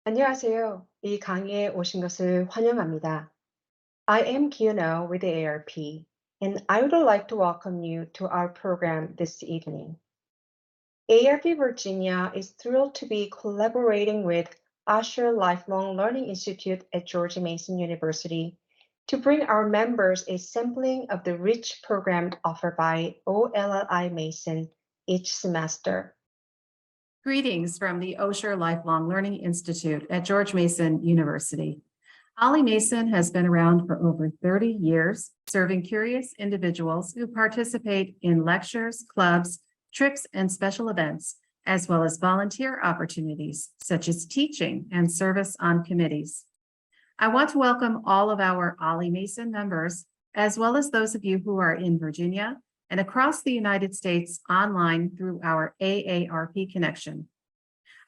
안녕하세요. 이 강의에 오신 것을 환영합니다. I am Kiyono with the ARP, and I would like to welcome you to our program this evening. ARP Virginia is thrilled to be collaborating with Usher Lifelong Learning Institute at George Mason University to bring our members a sampling of the rich program offered by OLLI Mason each semester. Greetings from the Osher Lifelong Learning Institute at George Mason University. Ollie Mason has been around for over 30 years, serving curious individuals who participate in lectures, clubs, trips, and special events, as well as volunteer opportunities such as teaching and service on committees. I want to welcome all of our Ollie Mason members, as well as those of you who are in Virginia and across the United States online through our AARP connection.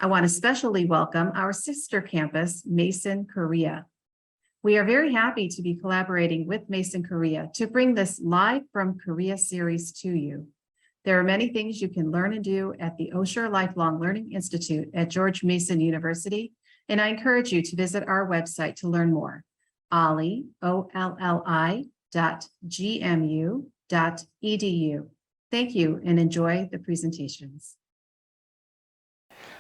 I want to especially welcome our sister campus, Mason, Korea. We are very happy to be collaborating with Mason, Korea to bring this Live from Korea series to you. There are many things you can learn and do at the Osher Lifelong Learning Institute at George Mason University, and I encourage you to visit our website to learn more, olli.gmu.edu. Thank you and enjoy the presentations.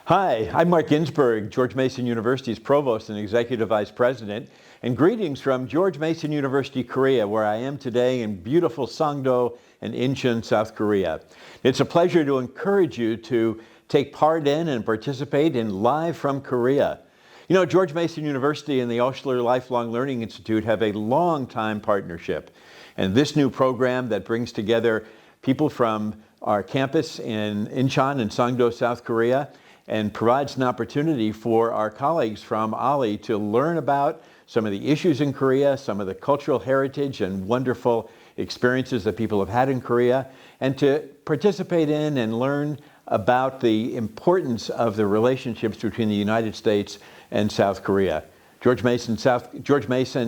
Hi, I'm Mark Ginsberg, George Mason University's Provost and Executive Vice President, and greetings from George Mason University, Korea, where I am today in beautiful Sangdo and Incheon, South Korea. It's a pleasure to encourage you to take part in and participate in Live from Korea. You know, George Mason University and the Osher Lifelong Learning Institute have a long-time partnership. And this new program that brings together people from our campus in Incheon and Sangdo, South Korea, and provides an opportunity for our colleagues from OLLI to learn about some of the issues in Korea, some of the cultural heritage and wonderful experiences that people have had in Korea, and to participate in and learn about the importance of the relationships between the United States and South Korea. George Mason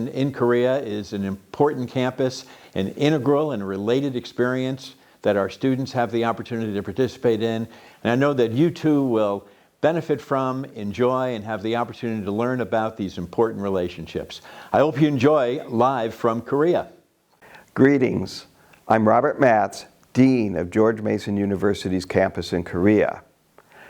in Korea is an important campus, an integral and related experience that our students have the opportunity to participate in. And I know that you too will benefit from, enjoy, and have the opportunity to learn about these important relationships. I hope you enjoy Live from Korea. Greetings. I'm Robert Matz, Dean of George Mason University's campus in Korea.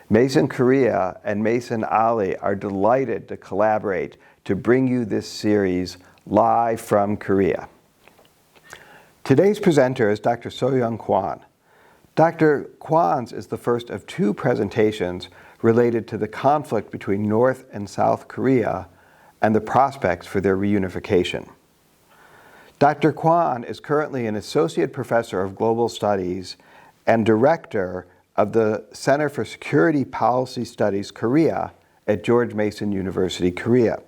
Mason Korea and Mason OLLI are delighted to collaborate to bring you this series Live from Korea. Today's presenter is Dr. Soyoung Kwon. Dr. Kwon's is the first of two presentations related to the conflict between North and South Korea and the prospects for their reunification. Dr. Kwon is currently an Associate Professor of Global Studies and Director of the Center for Security Policy Studies Korea at George Mason University, Korea.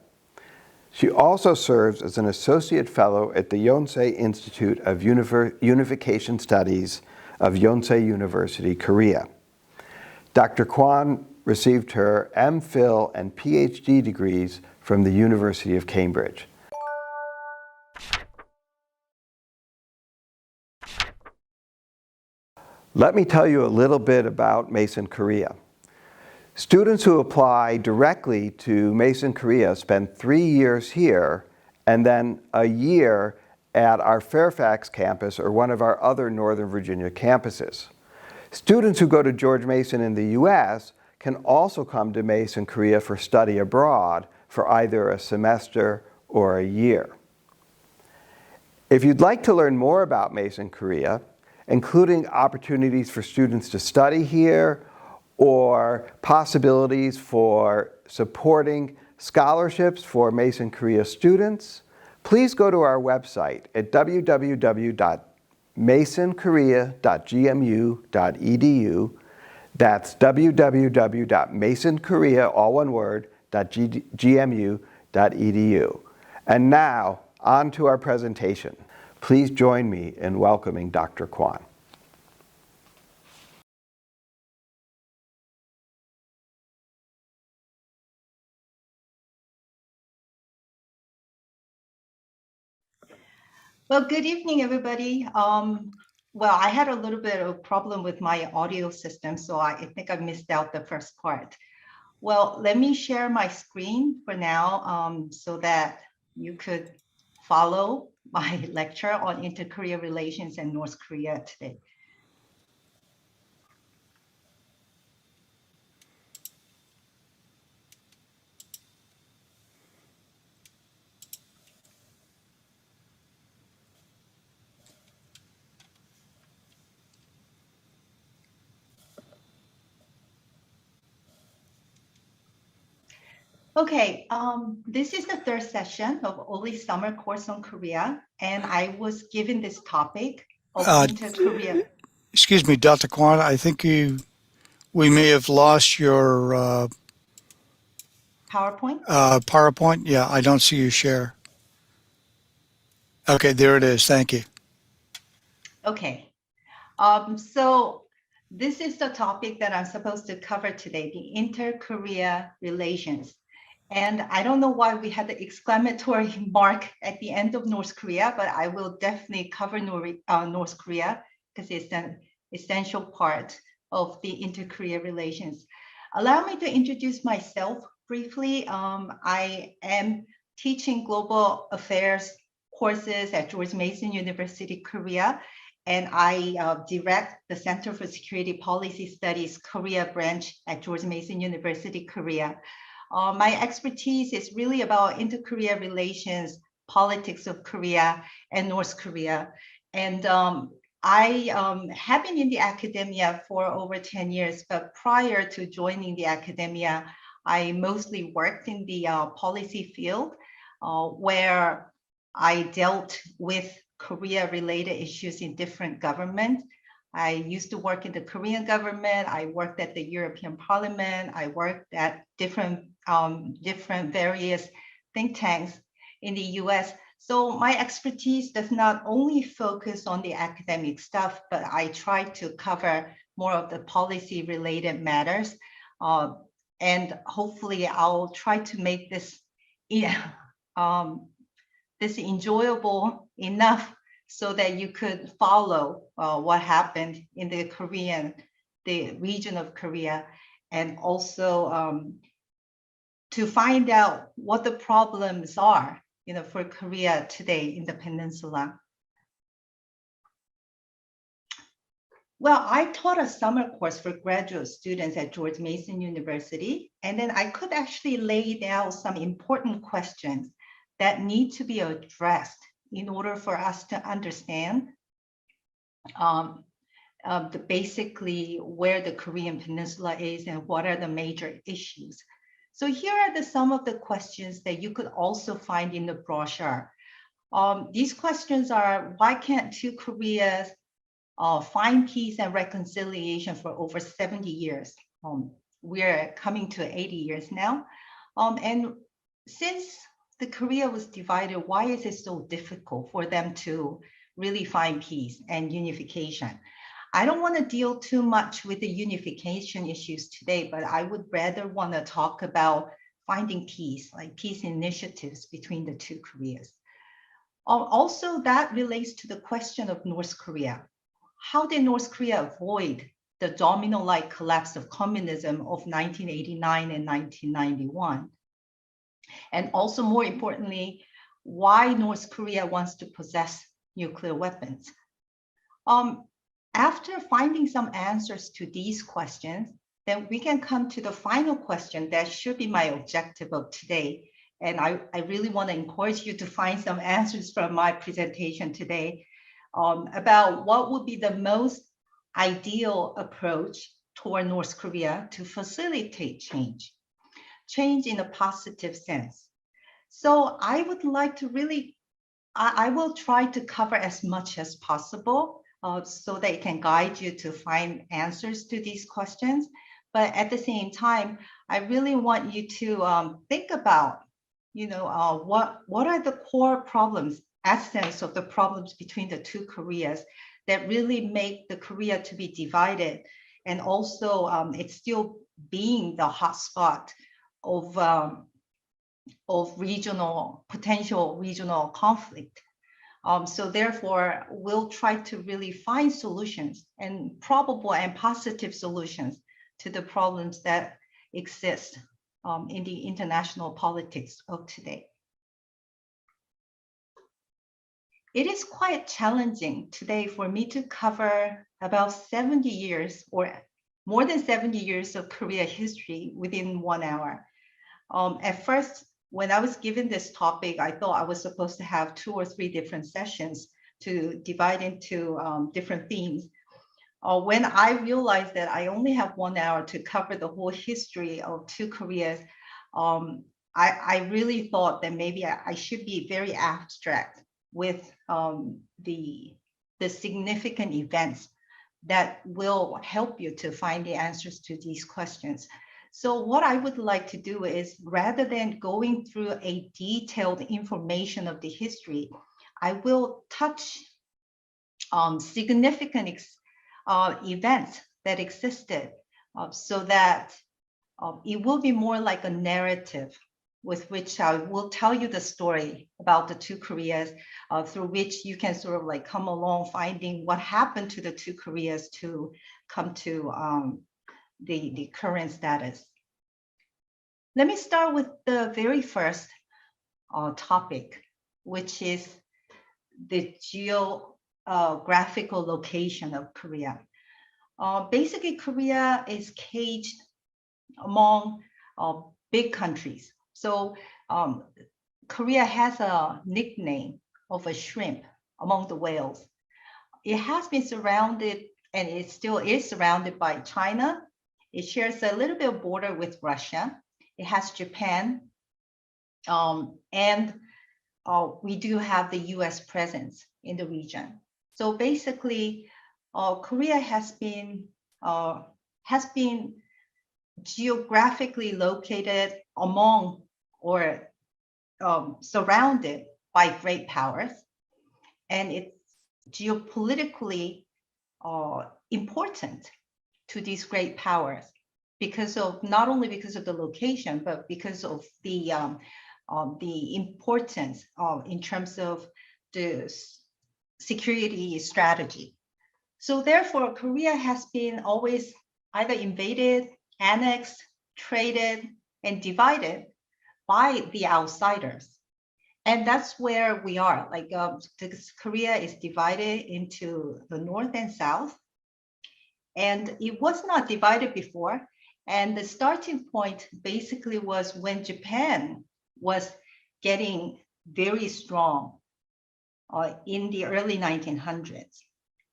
She also serves as an Associate Fellow at the Yonsei Institute of Unification Studies of Yonsei University, Korea. Dr. Kwon received her MPhil and PhD degrees from the University of Cambridge. Let me tell you a little bit about Mason Korea. Students who apply directly to Mason Korea spend 3 years here and then a year at our Fairfax campus or one of our other Northern Virginia campuses. Students who go to George Mason in the US can also come to Mason Korea for study abroad for either a semester or a year. If you'd like to learn more about Mason Korea, including opportunities for students to study here or possibilities for supporting scholarships for Mason Korea students, please go to our website at www.masonkorea.gmu.edu. That's www.masonkorea, all one word, .gmu.edu. And now, on to our presentation. Please join me in welcoming Dr. Kwon. Well, good evening, everybody. Well, I had a little bit of a problem with my audio system, so I think I missed out the first part. Well, let me share my screen for now so that you could follow my lecture on inter-Korea relations and North Korea today. Okay, this is the third session of Oli's summer course on Korea, and I was given this topic of inter-Korea. Excuse me, Dr. Kwon, I think we may have lost your PowerPoint? PowerPoint. Yeah, I don't see you share. Okay, there it is. Thank you. Okay, so this is the topic that I'm supposed to cover today, the inter-Korea relations. And I don't know why we had the exclamatory mark at the end of North Korea, but I will definitely cover North Korea because it's an essential part of the inter-Korea relations. Allow me to introduce myself briefly. I am teaching global affairs courses at George Mason University, Korea, and I direct the Center for Security Policy Studies Korea branch at George Mason University, Korea. My expertise is really about inter-Korea relations, politics of Korea and North Korea. And I have been in the academia for over 10 years, but prior to joining the academia, I mostly worked in the policy field where I dealt with Korea-related issues in different governments. I used to work in the Korean government. I worked at the European Parliament. I worked at different various think tanks in the US. So my expertise does not only focus on the academic stuff, but I try to cover more of the policy-related matters. And hopefully I'll try to make this, this enjoyable enough so that you could follow what happened in the region of Korea, and also to find out what the problems are, for Korea today in the peninsula. Well, I taught a summer course for graduate students at George Mason University, and then I could actually lay down some important questions that need to be addressed in order for us to understand basically where the Korean Peninsula is and what are the major issues. So here are some of the questions that you could also find in the brochure. These questions are, why can't two Koreas find peace and reconciliation for over 70 years? We're coming to 80 years now. And since the Korea was divided, why is it so difficult for them to really find peace and unification? I don't want to deal too much with the unification issues today, but I would rather want to talk about finding peace, like peace initiatives between the two Koreas. Also, that relates to the question of North Korea. How did North Korea avoid the domino-like collapse of communism of 1989 and 1991? And also, more importantly, why North Korea wants to possess nuclear weapons. After finding some answers to these questions, then we can come to the final question that should be my objective of today. And I really want to encourage you to find some answers from my presentation today about what would be the most ideal approach toward North Korea to facilitate change in a positive sense. So I would like to really, I will try to cover as much as possible so that it can guide you to find answers to these questions. But at the same time, I really want you to think about, what are the core problems, essence of the problems between the two Koreas that really make the Korea to be divided, and also it's still being the hotspot of potential regional conflict. So therefore, we'll try to really find solutions and probable and positive solutions to the problems that exist in the international politics of today. It is quite challenging today for me to cover about 70 years or more than 70 years of Korea history within 1 hour. At first, when I was given this topic, I thought I was supposed to have 2 or 3 different sessions to divide into different themes. When I realized that I only have 1 hour to cover the whole history of 2 Koreas, I really thought that maybe I should be very abstract with the significant events that will help you to find the answers to these questions. So what I would like to do is, rather than going through a detailed information of the history, I will touch on significant events that existed so that it will be more like a narrative with which I will tell you the story about the 2 Koreas, through which you can sort of like come along finding what happened to the 2 Koreas to come to the current status. Let me start with the very first topic, which is the geographical location of Korea. Basically, Korea is caged among big countries. So Korea has a nickname of a shrimp among the whales. It has been surrounded, and it still is surrounded by China. It shares a little bit of border with Russia. It has Japan, and we do have the US presence in the region. So basically, Korea has been geographically located among or surrounded by great powers, and it's geopolitically important to these great powers because of not only because of the location, but because of the importance in terms of the security strategy. So therefore, Korea has been always either invaded, annexed, traded, and divided by the outsiders. And that's where we are. Like Korea is divided into the North and South. And it was not divided before. And the starting point basically was when Japan was getting very strong in the early 1900s.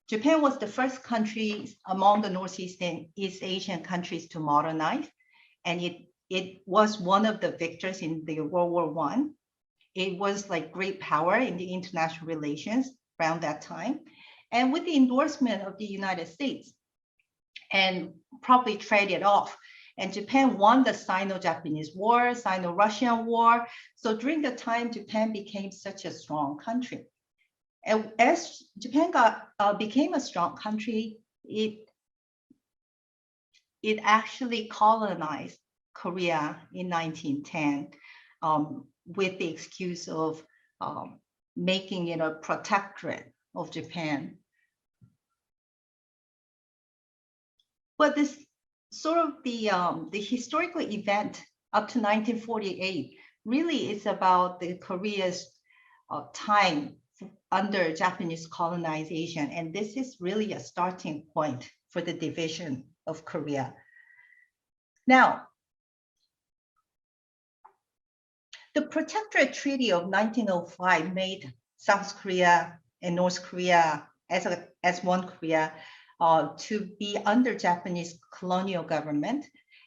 Japan was the first country among the Northeast and East Asian countries to modernize, and it was one of the victors in the World War I. It was like great power in the international relations around that time. And with the endorsement of the United States, and probably traded off. And Japan won the Sino-Japanese War, Sino-Russian War. So during the time, Japan became such a strong country. And as Japan became a strong country, it actually colonized Korea in 1910 with the excuse of making it a protectorate of Japan. But this sort of the historical event up to 1948 really is about the Korea's time under Japanese colonization. And this is really a starting point for the division of Korea. Now, the Protectorate Treaty of 1905 made South Korea and North Korea as one Korea to be under Japanese colonial government.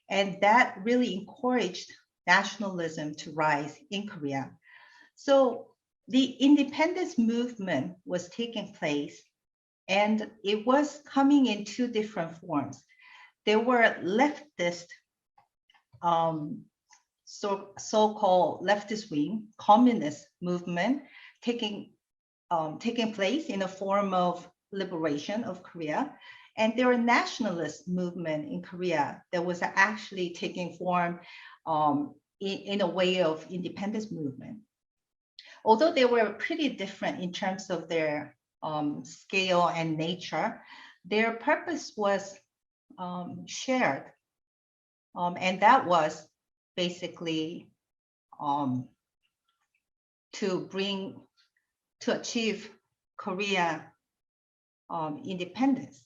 And that really encouraged nationalism to rise in Korea. So the independence movement was taking place, and it was coming in 2 different forms. There were leftist, so-called leftist wing, communist movement taking place in a form of liberation of Korea. And there were nationalist movement in Korea that was actually taking form in a way of independence movement. Although they were pretty different in terms of their scale and nature, their purpose was shared. And that was basically to achieve Korea independence.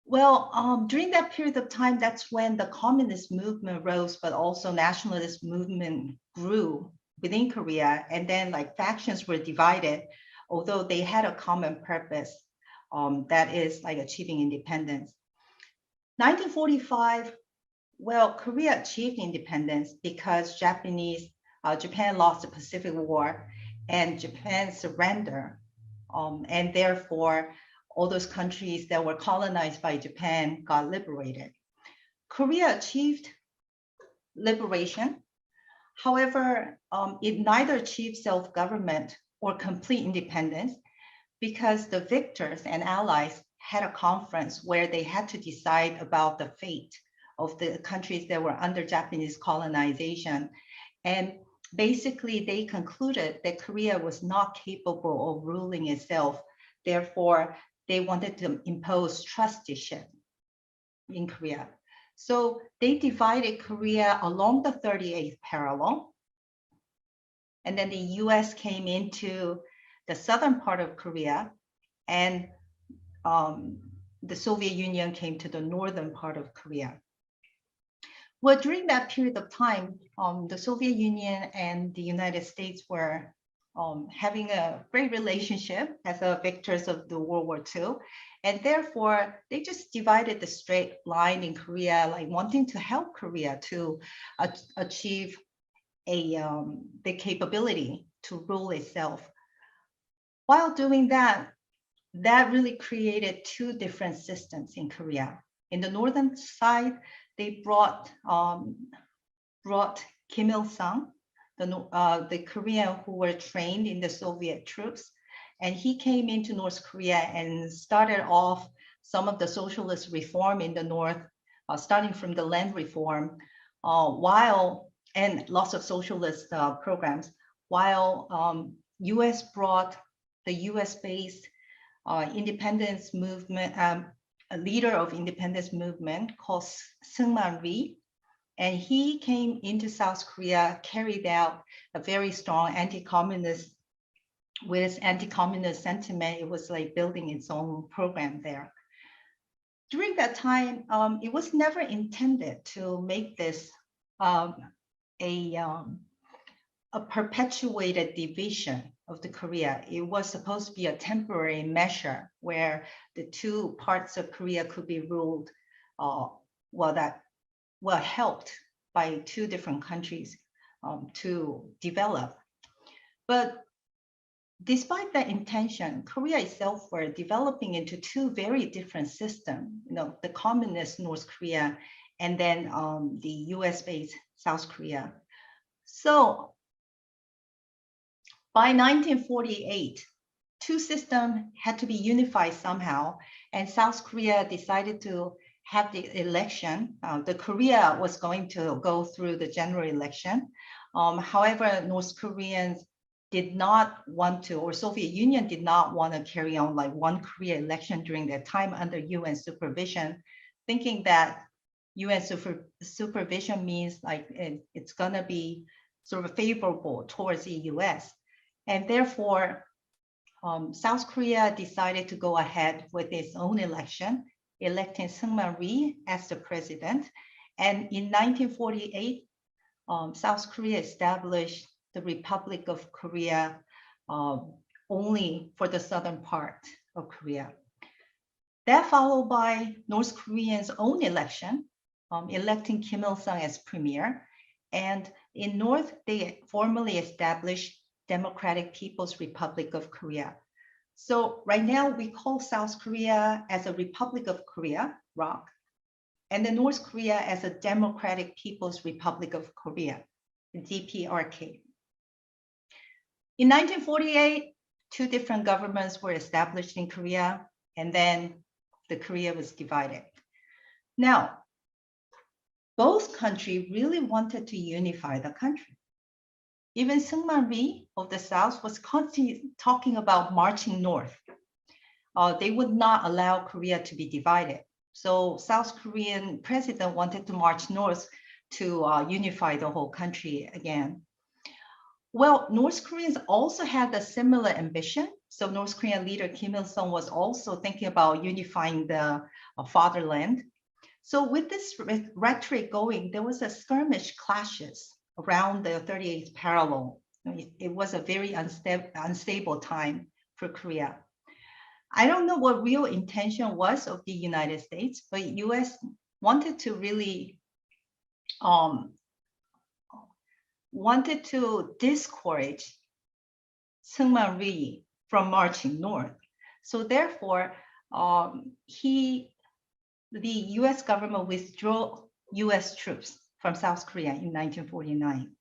Well, during that period of time, that's when the communist movement rose, but also nationalist movement grew within Korea. And then like factions were divided, although they had a common purpose, that is like achieving independence. 1945, well, Korea achieved independence because Japan lost the Pacific War and Japan surrendered. And therefore, all those countries that were colonized by Japan got liberated. Korea achieved liberation. However, it neither achieved self-government or complete independence because the victors and allies had a conference where they had to decide about the fate of the countries that were under Japanese colonization. And basically, they concluded that Korea was not capable of ruling itself. Therefore, they wanted to impose trusteeship in Korea. So they divided Korea along the 38th parallel. And then the US came into the southern part of Korea, and the Soviet Union came to the northern part of Korea. Well, during that period of time, the Soviet Union and the United States were having a great relationship as victors of the World War II. And therefore, they just divided the straight line in Korea, like wanting to help Korea to achieve the capability to rule itself. While doing that, that really created two different systems in Korea. In the northern side, they brought Kim Il-sung, the Korean who were trained in the Soviet troops, and he came into North Korea and started off some of the socialist reform in the north, starting from the land reform, and lots of socialist programs, while US brought the US-based independence movement, a leader of independence movement called Seungman Rhee. And he came into South Korea, carried out a very strong anti-communist, with anti-communist sentiment. It was like building its own program there. During that time, it was never intended to make this a perpetuated division of the Korea. It was supposed to be a temporary measure where the two parts of Korea could be ruled, helped by two different countries to develop. But despite that intention, Korea itself were developing into two very different systems, the communist North Korea and then the US-based South Korea. So by 1948, two systems had to be unified somehow, and South Korea decided to have the election. The Korea was going to go through the general election. However, North Koreans did not want to, or Soviet Union did not want to carry on like one Korea election during that time under UN supervision, thinking that UN supervision means like it's gonna be sort of favorable towards the US. And therefore, South Korea decided to go ahead with its own election, electing Seungman Rhee as the president. And in 1948, South Korea established the Republic of Korea only for the southern part of Korea. That followed by North Koreans' own election, electing Kim Il-sung as premier. And in North, they formally established Democratic People's Republic of Korea. So right now we call South Korea as a Republic of Korea, ROK, and then North Korea as a Democratic People's Republic of Korea, DPRK. In 1948, two different governments were established in Korea, and then the Korea was divided. Now, both countries really wanted to unify the country. Even Seungman Rhee of the South was constantly talking about marching north. They would not allow Korea to be divided. So South Korean president wanted to march north to unify the whole country again. Well, North Koreans also had a similar ambition. So North Korean leader Kim Il-sung was also thinking about unifying the fatherland. So with this rhetoric going, there was a skirmish clashes around the 38th parallel. It was a very unstable time for Korea. I don't know what real intention was of the United States, but US wanted to really wanted to discourage Seungman Rhee from marching north. So therefore, the US government withdrew US troops from South Korea in 1949.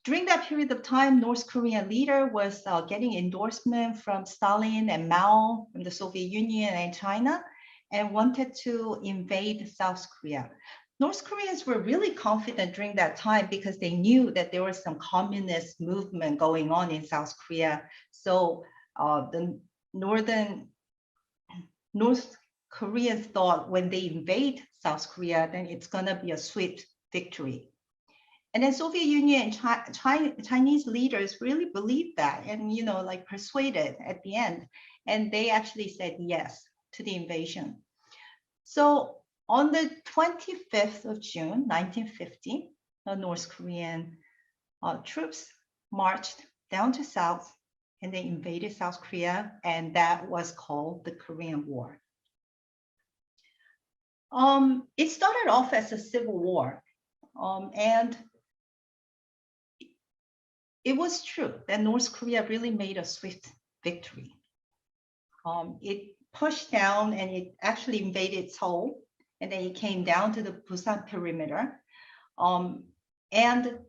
During that period of time, North Korean leader was getting endorsement from Stalin and Mao, from the Soviet Union and China, and wanted to invade South Korea. North Koreans were really confident during that time because they knew that there was some communist movement going on in South Korea. So the North Koreans thought when they invade South Korea, then it's gonna be a swift victory. And then Soviet Union and Chinese leaders really believed that and, like persuaded at the end. And they actually said yes to the invasion. So on the 25th of June, 1950, the North Korean troops marched down to South and they invaded South Korea, and that was called the Korean War. It started off as a civil war, and it was true that North Korea really made a swift victory. It pushed down and it actually invaded Seoul, and then it came down to the Busan perimeter. And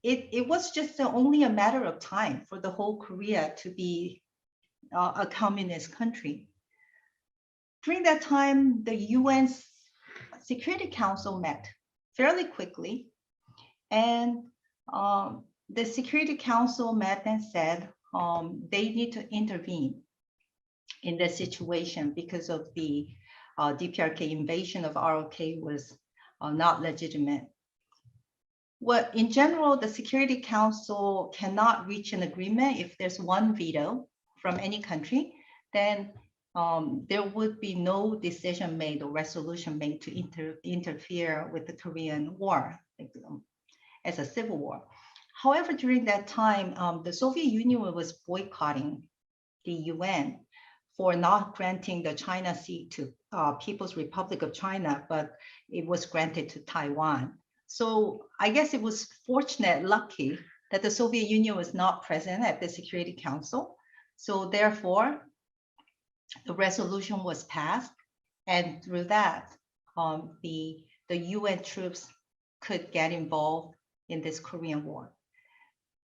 it was just only a matter of time for the whole Korea to be a communist country. During that time, the UN Security Council met fairly quickly, and the Security Council met and said they need to intervene in the situation because of the DPRK invasion of ROK was not legitimate. Well, in general, the Security Council cannot reach an agreement if there's one veto from any country, then there would be no decision made or resolution made to interfere with the Korean War as a civil war. However, during that time, the Soviet Union was boycotting the UN for not granting the China Sea to People's Republic of China, but it was granted to Taiwan. So I guess it was fortunate, lucky, that the Soviet Union was not present at the Security Council. So therefore, the resolution was passed, and through that, the UN troops could get involved in this Korean War.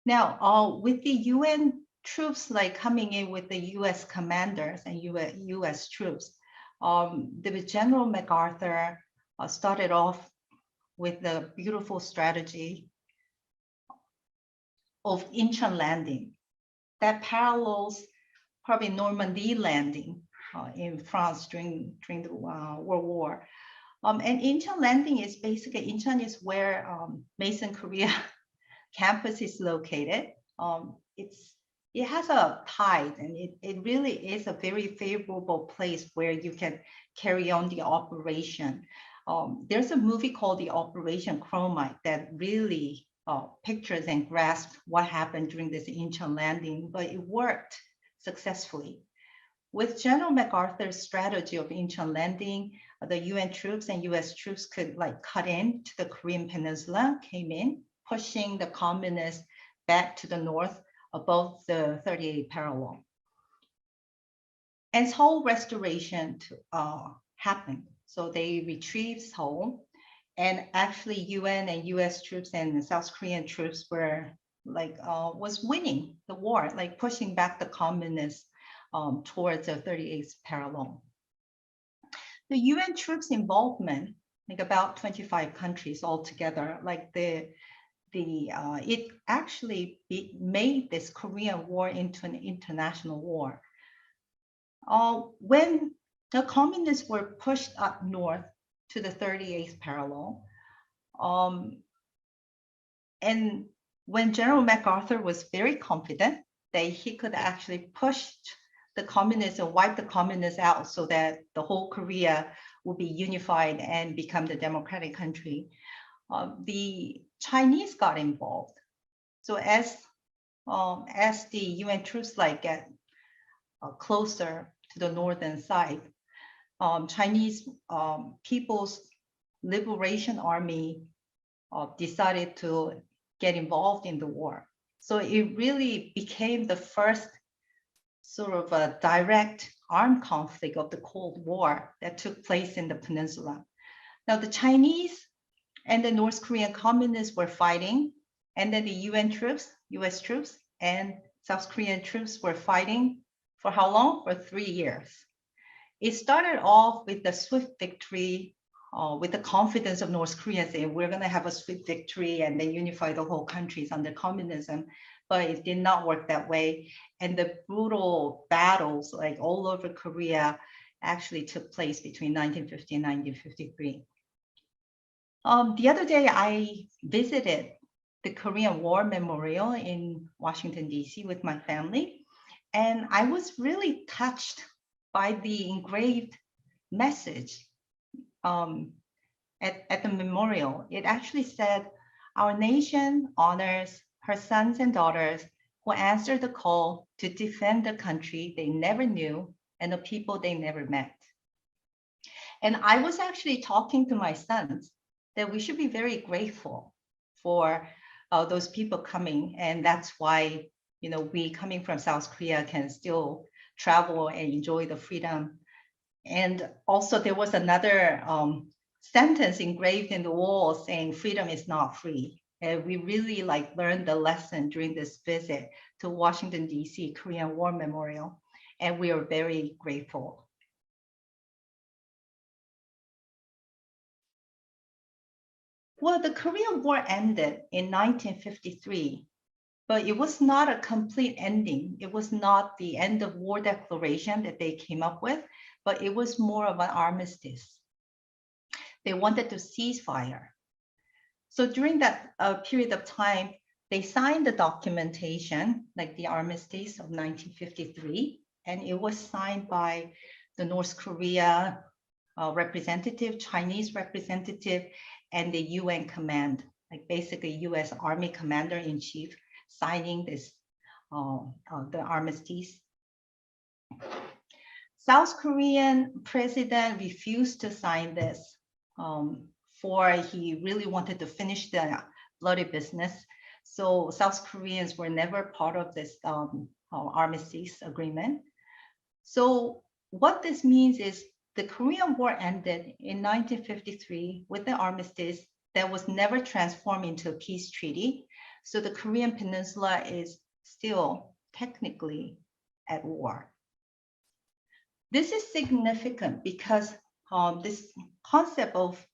Now, with the UN troops coming in with the US commanders and US troops, the General MacArthur started off with the beautiful strategy of Incheon landing that parallels probably Normandy landing in France during the World War. And Incheon landing is basically, Incheon is where Mason Korea campus is located. It has a tide, and it really is a very favorable place where you can carry on the operation. There's a movie called The Operation Chromite that really pictures and grasps what happened during this Incheon landing, but it worked successfully. With General MacArthur's strategy of Incheon landing, the UN troops and US troops could cut in to the Korean Peninsula, came in, pushing the communists back to the north above the 38th parallel. And Seoul restoration happened. So they retrieved Seoul, and actually UN and US troops and South Korean troops were was winning the war, pushing back the communists towards the 38th parallel. The UN troops involvement, about 25 countries altogether, it actually made this Korean War into an international war. When the communists were pushed up north to the 38th parallel, And when General MacArthur was very confident that he could actually push the communists and wipe the communists out so that the whole Korea would be unified and become the democratic country, the Chinese got involved. So as the UN troops get closer to the northern side, Chinese People's Liberation Army decided to get involved in the war. So it really became the first sort of a direct armed conflict of the Cold War that took place in the peninsula. Now the Chinese and the North Korean communists were fighting, and then the UN troops, US troops, and South Korean troops were fighting for how long? For 3 years. It started off with the swift victory, with the confidence of North Korea saying we're going to have a swift victory and then unify the whole countries under communism, but it did not work that way. And the brutal battles all over Korea actually took place between 1950 and 1953. The other day I visited the Korean War Memorial in Washington, D.C. with my family, and I was really touched by the engraved message at the memorial. It actually said, "Our nation honors her sons and daughters who answered the call to defend the country they never knew and the people they never met." And I was actually talking to my sons that we should be very grateful for those people coming. And that's why, we coming from South Korea can still travel and enjoy the freedom. And also there was another sentence engraved in the wall saying freedom is not free. And we really learned the lesson during this visit to Washington, D.C. Korean War Memorial. And we are very grateful. Well, the Korean War ended in 1953, but it was not a complete ending. It was not the end of war declaration that they came up with, but it was more of an armistice. They wanted to cease fire. So during that period of time, they signed the documentation, like the armistice of 1953, and it was signed by the North Korea representative, Chinese representative, and the UN command, basically US Army Commander-in-Chief signing this, the armistice. South Korean president refused to sign this, for he really wanted to finish the bloody business. So South Koreans were never part of this armistice agreement. So what this means is the Korean War ended in 1953 with the armistice that was never transformed into a peace treaty. So the Korean Peninsula is still technically at war. This is significant because this concept of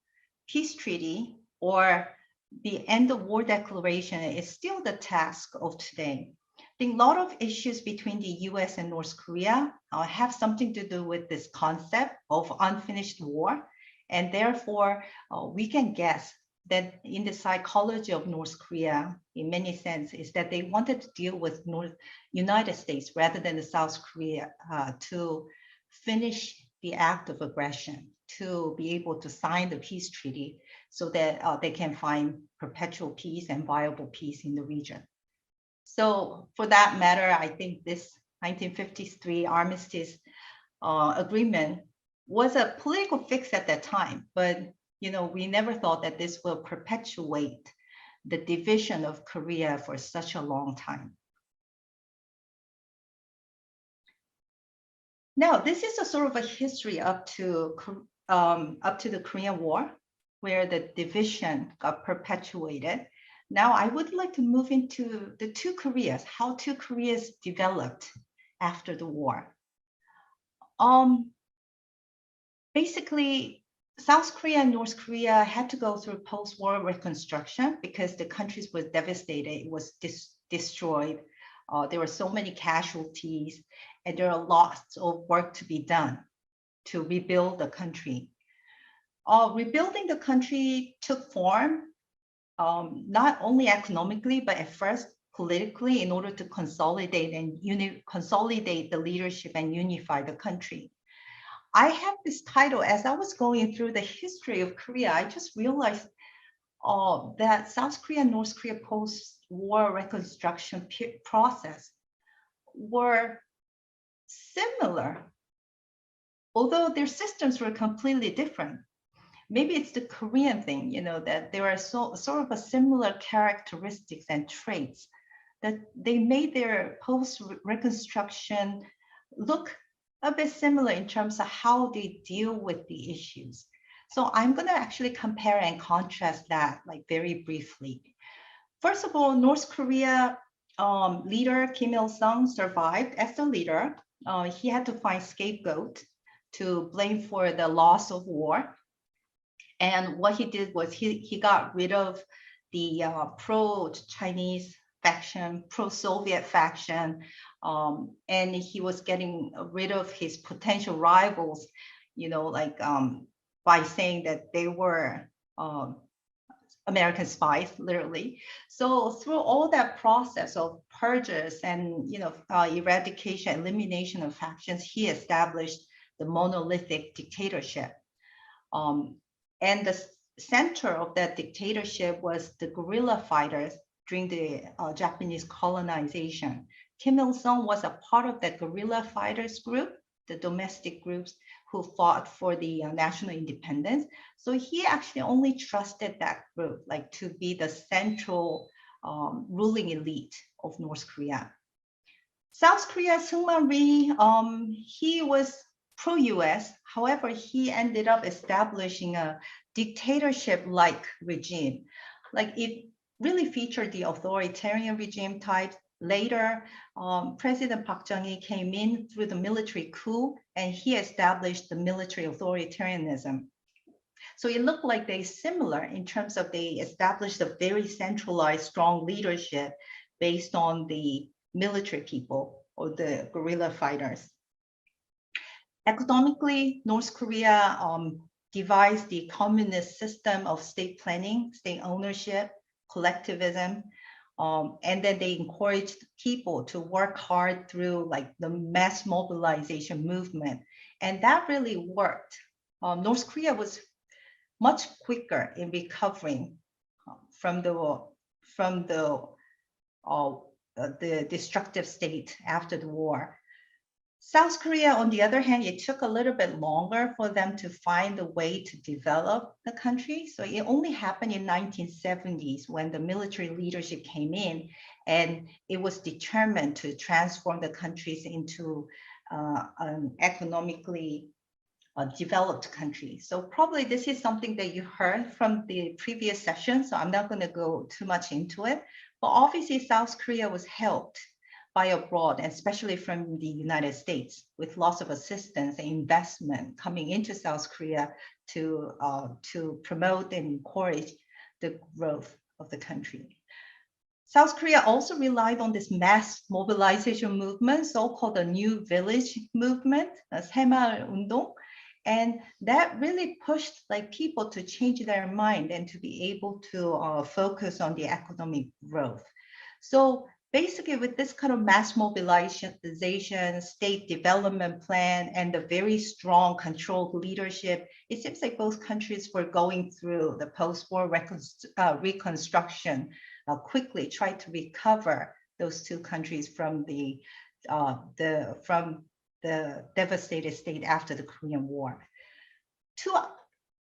peace treaty or the end of war declaration is still the task of today. I think a lot of issues between the US and North Korea have something to do with this concept of unfinished war. And therefore, we can guess that in the psychology of North Korea, in many sense, is that they wanted to deal with United States rather than the South Korea to finish the act of aggression, to be able to sign the peace treaty so that they can find perpetual peace and viable peace in the region. So for that matter, I think this 1953 armistice agreement was a political fix at that time, but we never thought that this will perpetuate the division of Korea for such a long time. Now, this is a sort of a history up to the Korean War, where the division got perpetuated. Now, I would like to move into the two Koreas, how two Koreas developed after the war. Basically, South Korea and North Korea had to go through post-war reconstruction because the countries were devastated. It was destroyed. There were so many casualties, and there are lots of work to be done to rebuild the country. Rebuilding the country took form not only economically, but at first politically, in order to consolidate consolidate the leadership and unify the country. I have this title as I was going through the history of Korea. I just realized that South Korea and North Korea post-war reconstruction process were similar, although their systems were completely different. Maybe it's the Korean thing, that there are sort of a similar characteristics and traits that they made their post-reconstruction look a bit similar in terms of how they deal with the issues. So I'm going to actually compare and contrast that very briefly. First of all, North Korea leader Kim Il-sung survived as the leader. He had to find scapegoat to blame for the loss of war. And what he did was he got rid of the pro-Chinese faction, pro-Soviet faction, and he was getting rid of his potential rivals, by saying that they were American spies, literally. So through all that process of purges and eradication, elimination of factions, he established the monolithic dictatorship. And the center of that dictatorship was the guerrilla fighters during the Japanese colonization. Kim Il-sung was a part of that guerrilla fighters group, the domestic groups who fought for the national independence. So he actually only trusted that group to be the central ruling elite of North Korea. South Korea, Seungman Rhee, he was pro-US. However, he ended up establishing a dictatorship-like regime. It really featured the authoritarian regime type. Later, President Park Chung-hee came in through the military coup, and he established the military authoritarianism. So it looked like they're similar in terms of they established a very centralized, strong leadership based on the military people or the guerrilla fighters. Economically, North Korea devised the communist system of state planning, state ownership, collectivism, and then they encouraged people to work hard through the mass mobilization movement. And that really worked. North Korea was much quicker in recovering from the destructive state after the war. South Korea, on the other hand, it took a little bit longer for them to find a way to develop the country. So it only happened in 1970s when the military leadership came in, and it was determined to transform the countries into an economically developed country. So probably this is something that you heard from the previous session, so I'm not going to go too much into it. But obviously, South Korea was helped by abroad, and especially from the United States, with lots of assistance and investment coming into South Korea to promote and encourage the growth of the country. South Korea also relied on this mass mobilization movement, so-called the New Village movement, 새마을 운동, and that really pushed people to change their mind and to be able to focus on the economic growth. So basically, with this kind of mass mobilization, state development plan, and the very strong controlled leadership, it seems like both countries were going through the post-war reconstruction, quickly tried to recover those two countries from the devastated state after the Korean War. Two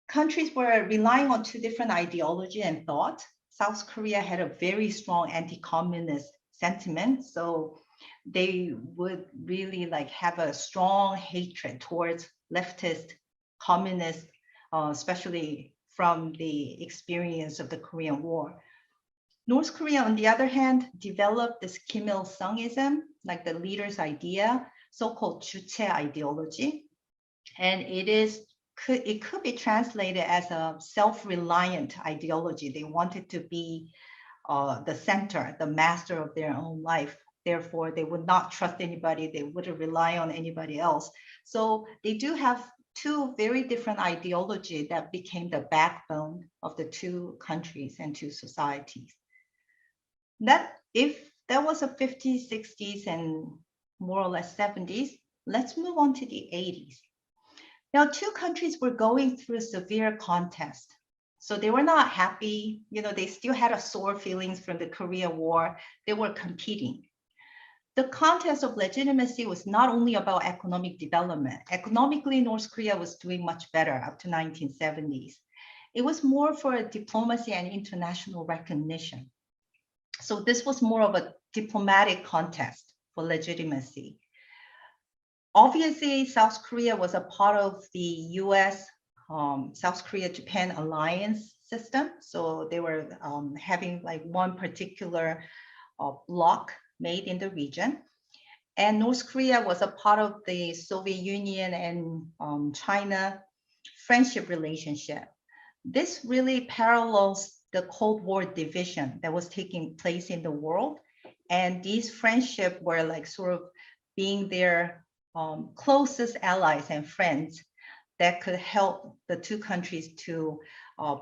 countries were relying on two different ideology and thought. South Korea had a very strong anti-communist sentiment, so they would really have a strong hatred towards leftist communists, especially from the experience of the Korean War. North Korea, on the other hand, developed this Kim Il-sungism, the leader's idea, so-called 주체 ideology, and it could be translated as a self-reliant ideology. They wanted to be the center, the master of their own life. Therefore, they would not trust anybody. They wouldn't rely on anybody else. So they do have two very different ideologies that became the backbone of the two countries and two societies. That if that was the 50s, 60s, and more or less 70s, let's move on to the 80s. Now, two countries were going through a severe contest. So they were not happy. They still had a sore feelings from the Korean War. They were competing. The contest of legitimacy was not only about economic development. Economically, North Korea was doing much better up to 1970s. It was more for diplomacy and international recognition. So this was more of a diplomatic contest for legitimacy. Obviously, South Korea was a part of the US, South Korea-Japan alliance system. So they were having like one particular bloc made in the region. And North Korea was a part of the Soviet Union and China friendship relationship. This really parallels the Cold War division that was taking place in the world. And these friendships were like sort of being their closest allies and friends that could help the two countries to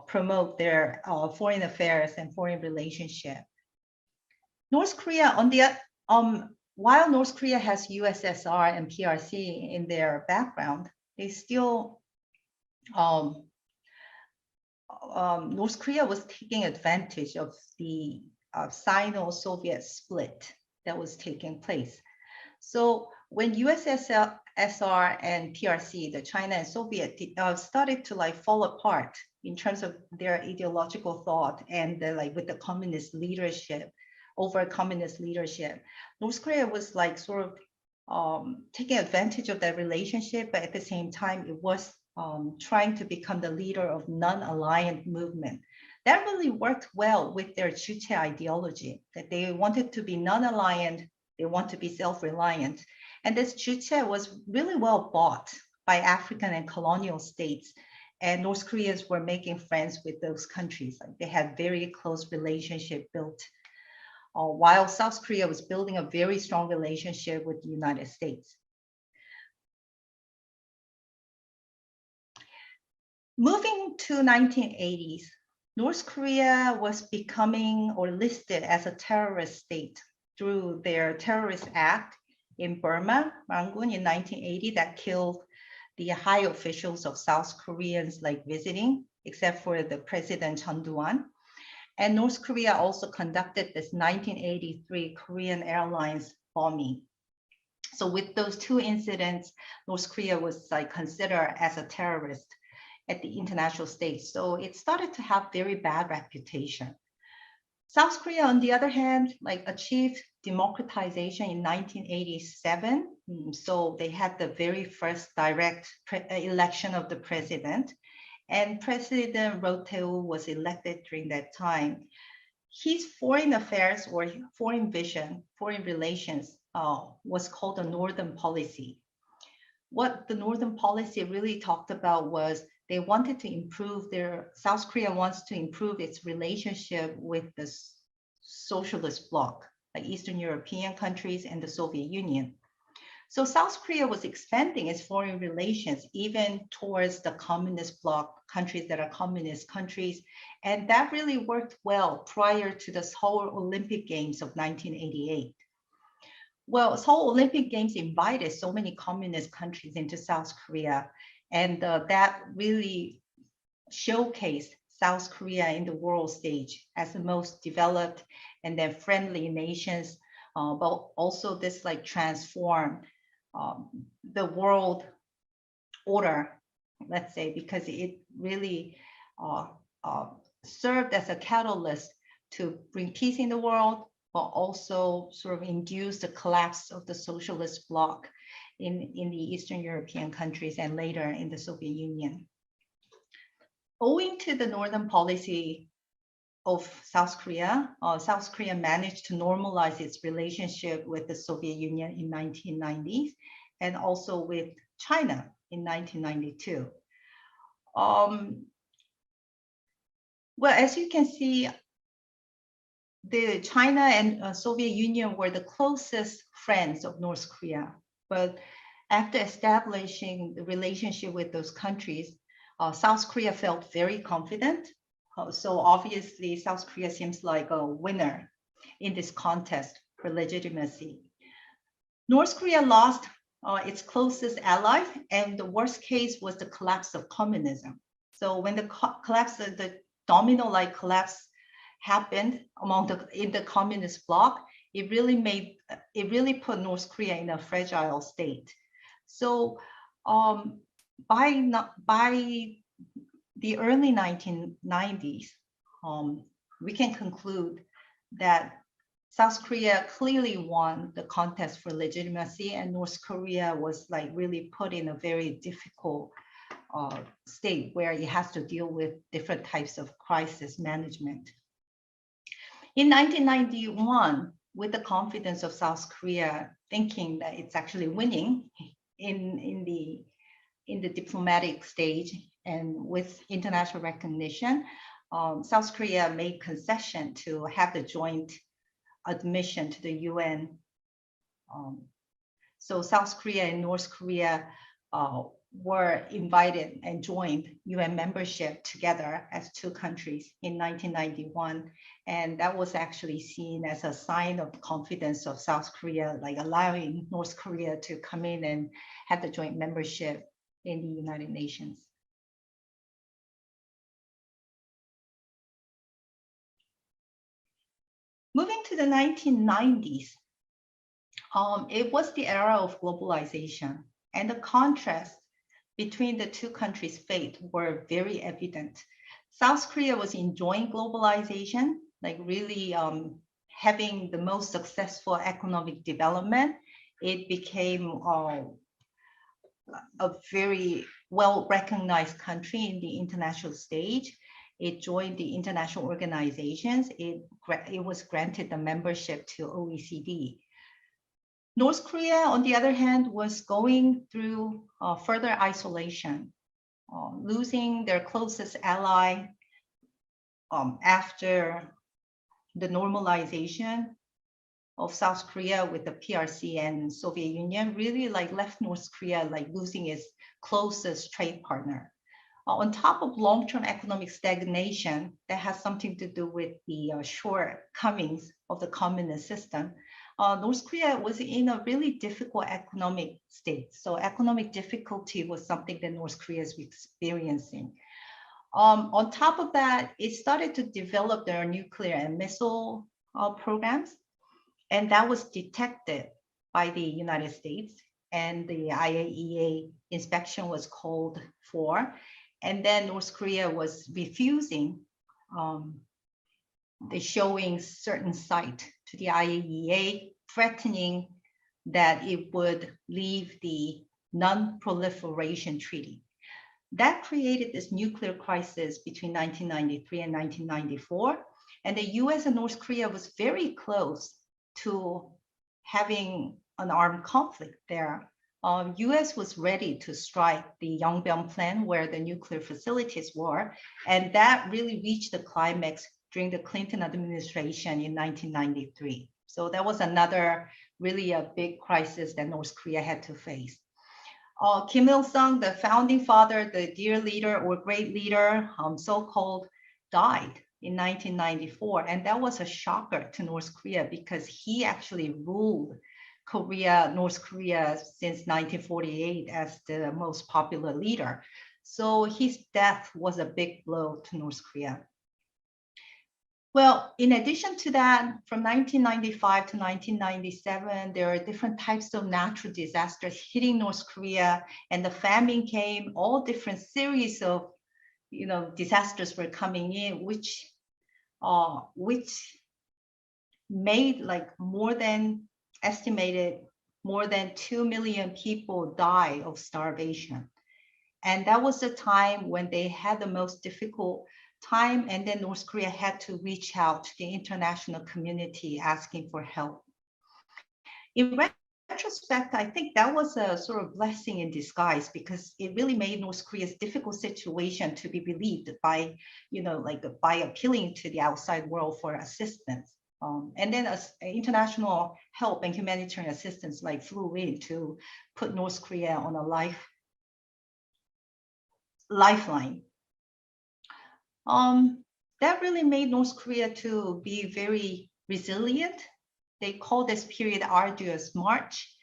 promote their foreign affairs and foreign relationship. North Korea, while North Korea has USSR and PRC in their background, they still, North Korea was taking advantage of the Sino-Soviet split that was taking place. So when USSR and PRC, the China and Soviet, started to like fall apart in terms of their ideological thought and with the communist leadership, over communist leadership, North Korea was like sort of taking advantage of that relationship, but at the same time, it was trying to become the leader of non-aligned movement. That really worked well with their Juche ideology, that they wanted to be non-aligned, they want to be self-reliant. And this Juche was really well bought by African and colonial states. And North Koreans were making friends with those countries. Like they had very close relationship built, while South Korea was building a very strong relationship with the United States. Moving to 1980s, North Korea was becoming or listed as a terrorist state through their terrorist act in Burma, Rangoon in 1980 that killed the high officials of South Koreans like visiting, except for the President Chun Doo-hwan. And North Korea also conducted this 1983 Korean Airlines bombing. So with those two incidents, North Korea was like considered as a terrorist at the international stage. So it started to have very bad reputation. South Korea, on the other hand, like achieved democratization in 1987. So they had the very first direct election of the president. And President Roh-tae-woo was elected during that time. His foreign affairs or foreign vision, foreign relations was called the Northern Policy. What the Northern Policy really talked about was they wanted to improve South Korea wants to improve its relationship with the socialist bloc, like Eastern European countries and the Soviet Union. So South Korea was expanding its foreign relations even towards the communist bloc, countries that are communist countries. And that really worked well prior to the Seoul Olympic Games of 1988. Well, Seoul Olympic Games invited so many communist countries into South Korea. And that really showcased South Korea in the world stage as the most developed and then friendly nations, but also this like transformed the world order, let's say, because it really served as a catalyst to bring peace in the world, but also sort of induce the collapse of the socialist bloc in the Eastern European countries and later in the Soviet Union. Owing to the Northern Policy of South Korea managed to normalize its relationship with the Soviet Union in 1990s and also with China in 1992. Well, as you can see, the China and Soviet Union were the closest friends of North Korea, but After establishing the relationship with those countries, South Korea felt very confident. So obviously, South Korea seems like a winner in this contest for legitimacy. North Korea lost its closest ally, and the worst case was the collapse of communism. So when the collapse of the domino-like collapse happened in the communist bloc, it really put North Korea in a fragile state. So by the early 1990s, we can conclude that South Korea clearly won the contest for legitimacy, and North Korea was like really put in a very difficult state where it has to deal with different types of crisis management. In 1991, with the confidence of South Korea thinking that it's actually winning in the diplomatic stage and with international recognition, South Korea made concession to have the joint admission to the UN. So South Korea and North Korea were invited and joined UN membership together as two countries in 1991. And that was actually seen as a sign of confidence of South Korea, like allowing North Korea to come in and have the joint membership in the United Nations. Moving to the 1990s, it was the era of globalization, and the contrast between the two countries' fate were very evident. South Korea was enjoying globalization, like really having the most successful economic development. It became a very well-recognized country in the international stage. It joined the international organizations. It was granted the membership to OECD. North Korea, on the other hand, was going through further isolation, losing their closest ally after the normalization of South Korea with the PRC and Soviet Union, really like left North Korea like losing its closest trade partner. On top of long-term economic stagnation that has something to do with the shortcomings of the communist system, North Korea was in a really difficult economic state. So economic difficulty was something that North Korea is experiencing. On top of that, it started to develop their nuclear and missile programs. And that was detected by the United States, and the IAEA inspection was called for. And then North Korea was refusing the showing certain site to the IAEA, threatening that it would leave the non-proliferation treaty. That created this nuclear crisis between 1993 and 1994. And the US and North Korea was very close to having an armed conflict there. US was ready to strike the Yongbyon plan where the nuclear facilities were, and that really reached the climax during the Clinton administration in 1993. So that was another really a big crisis that North Korea had to face. Kim Il-sung, the founding father, the dear leader or great leader, so-called, died in 1994. And that was a shocker to North Korea because he actually ruled North Korea since 1948 as the most popular leader. So his death was a big blow to North Korea. Well, in addition to that, from 1995 to 1997, there are different types of natural disasters hitting North Korea, and the famine came, all different series of disasters were coming in, which made like estimated more than 2 million people die of starvation. And that was the time when they had the most difficult time, and then North Korea had to reach out to the international community asking for help. In retrospect, I think that was a sort of blessing in disguise because it really made North Korea's difficult situation to be relieved by, by appealing to the outside world for assistance. And then international help and humanitarian assistance like flew in to put North Korea on a lifeline. That really made North Korea to be very resilient. They call this period Arduous March.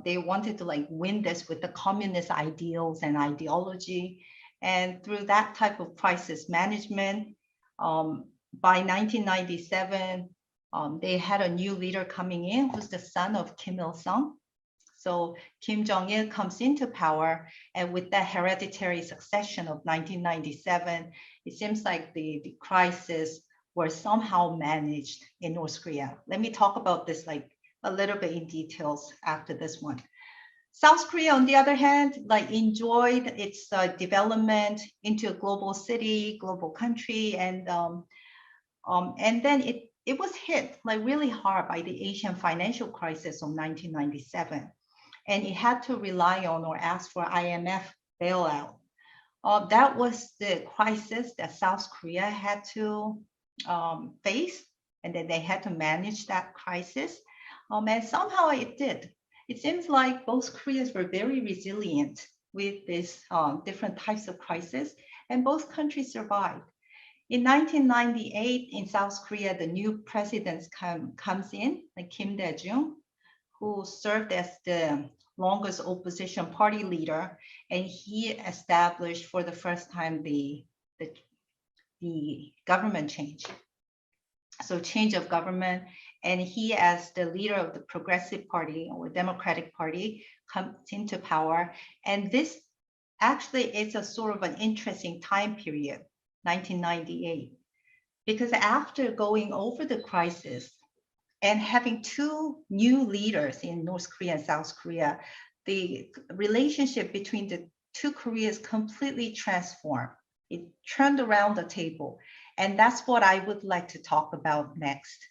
They wanted to like win this with the communist ideals and ideology. And through that type of crisis management, by 1997, they had a new leader coming in who's the son of Kim Il-sung. So Kim Jong-il comes into power, and with that hereditary succession of 1997, it seems like the crisis were somehow managed in North Korea. Let me talk about this like a little bit in details after this one. South Korea, on the other hand, like enjoyed its development into a global city, global country, and then it was hit like really hard by the Asian financial crisis of 1997, and it had to rely on or ask for IMF bailout. That was the crisis that South Korea had to face, and then they had to manage that crisis, and somehow it did. It seems like both Koreas were very resilient with these different types of crises, and both countries survived. In 1998, in South Korea, the new president comes in, like Kim Dae-jung, who served as the longest opposition party leader, and he established for the first time the government change. So change of government, and he, as the leader of the Progressive Party or Democratic Party, comes into power. And this actually is a sort of an interesting time period, 1998, because after going over the crisis and having two new leaders in North Korea and South Korea, the relationship between the two Koreas completely transformed. It turned around the table. And that's what I would like to talk about next.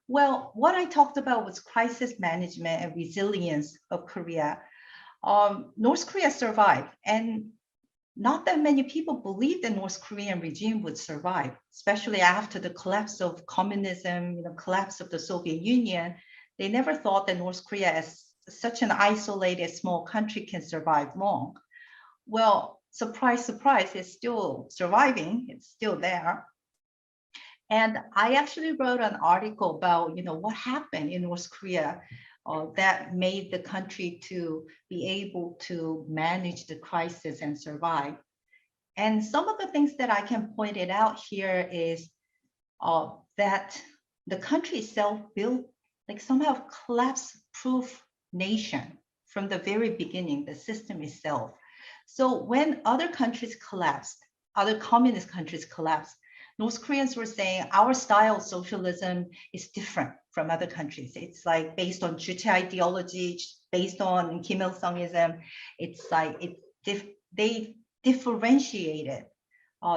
Well, what I talked about was crisis management and resilience of Korea. North Korea survived, and not that many people believed the North Korean regime would survive, especially after the collapse of communism, collapse of the Soviet Union. They never thought that North Korea, as such an isolated small country, can survive long. Well, surprise, surprise, it's still surviving. It's still there. And I actually wrote an article about, what happened in North Korea that made the country to be able to manage the crisis and survive. And some of the things that I can point it out here is that the country itself built like somehow collapse-proof nation from the very beginning, the system itself. So when other countries collapsed, other communist countries collapsed, North Koreans were saying our style of socialism is different from other countries. It's like based on Juche ideology, based on Kim Il-sungism. It's like they differentiated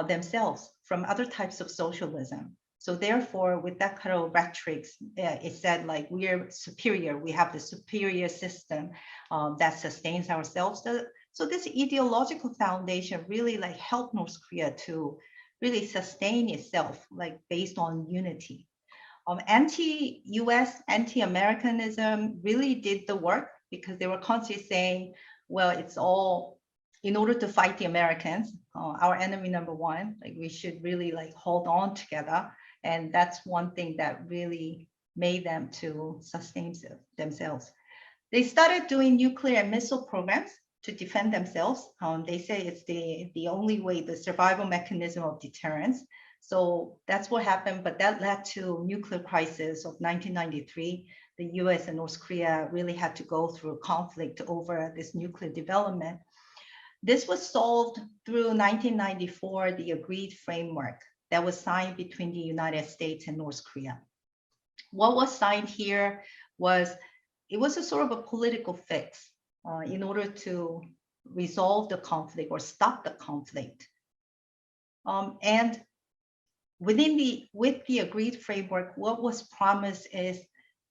themselves from other types of socialism. So therefore, with that kind of rhetoric, it said like we are superior. We have the superior system that sustains ourselves. So this ideological foundation really like helped North Korea to really sustain itself, like based on unity. Anti-US, anti-Americanism really did the work because they were constantly saying, well, it's all in order to fight the Americans, our enemy number one, like we should really like hold on together. And that's one thing that really made them to sustain themselves. They started doing nuclear and missile programs to defend themselves. They say it's the only way, the survival mechanism of deterrence. So that's what happened, but that led to nuclear crisis of 1993. The US and North Korea really had to go through conflict over this nuclear development. This was solved through 1994, the agreed framework that was signed between the United States and North Korea. What was signed here was, it was a sort of a political fix in order to resolve the conflict or stop the conflict. And with the agreed framework, what was promised is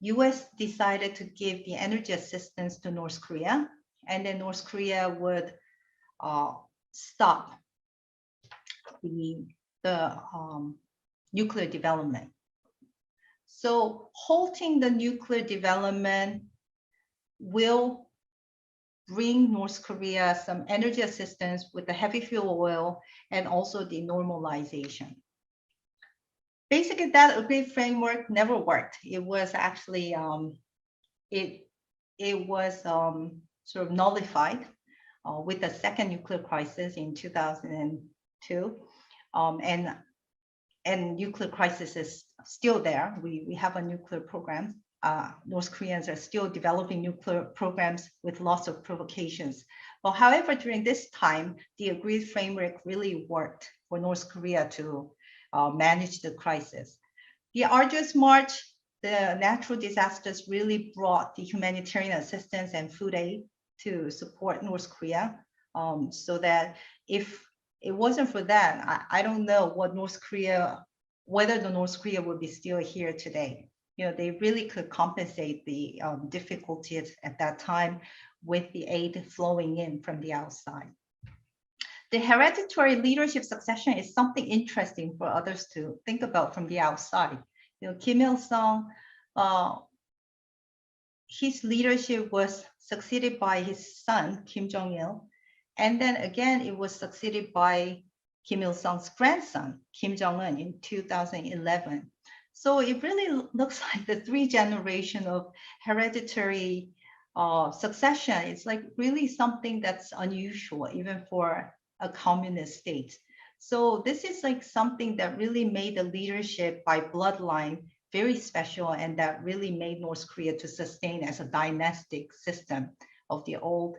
US decided to give the energy assistance to North Korea, and then North Korea would stop the nuclear development. So halting the nuclear development will bring North Korea some energy assistance with the heavy fuel oil and also the normalization. Basically, that agreed framework never worked. It was actually it was sort of nullified with the second nuclear crisis in 2002, and nuclear crisis is still there. We have a nuclear program. North Koreans are still developing nuclear programs with lots of provocations. But however, during this time, the agreed framework really worked for North Korea to manage the crisis. The Arduous March, the natural disasters really brought the humanitarian assistance and food aid to support North Korea. So that if it wasn't for that, I don't know what North Korea, whether the North Korea would be still here today. You know, they really could compensate the difficulties at that time with the aid flowing in from the outside. The hereditary leadership succession is something interesting for others to think about from the outside. You know, Kim Il-sung, his leadership was succeeded by his son, Kim Jong-il. And then again, it was succeeded by Kim Il-sung's grandson, Kim Jong-un, in 2011. So it really looks like the three generation of hereditary succession. It's like really something that's unusual, even for a communist state. So this is like something that really made the leadership by bloodline very special, and that really made North Korea to sustain as a dynastic system of the old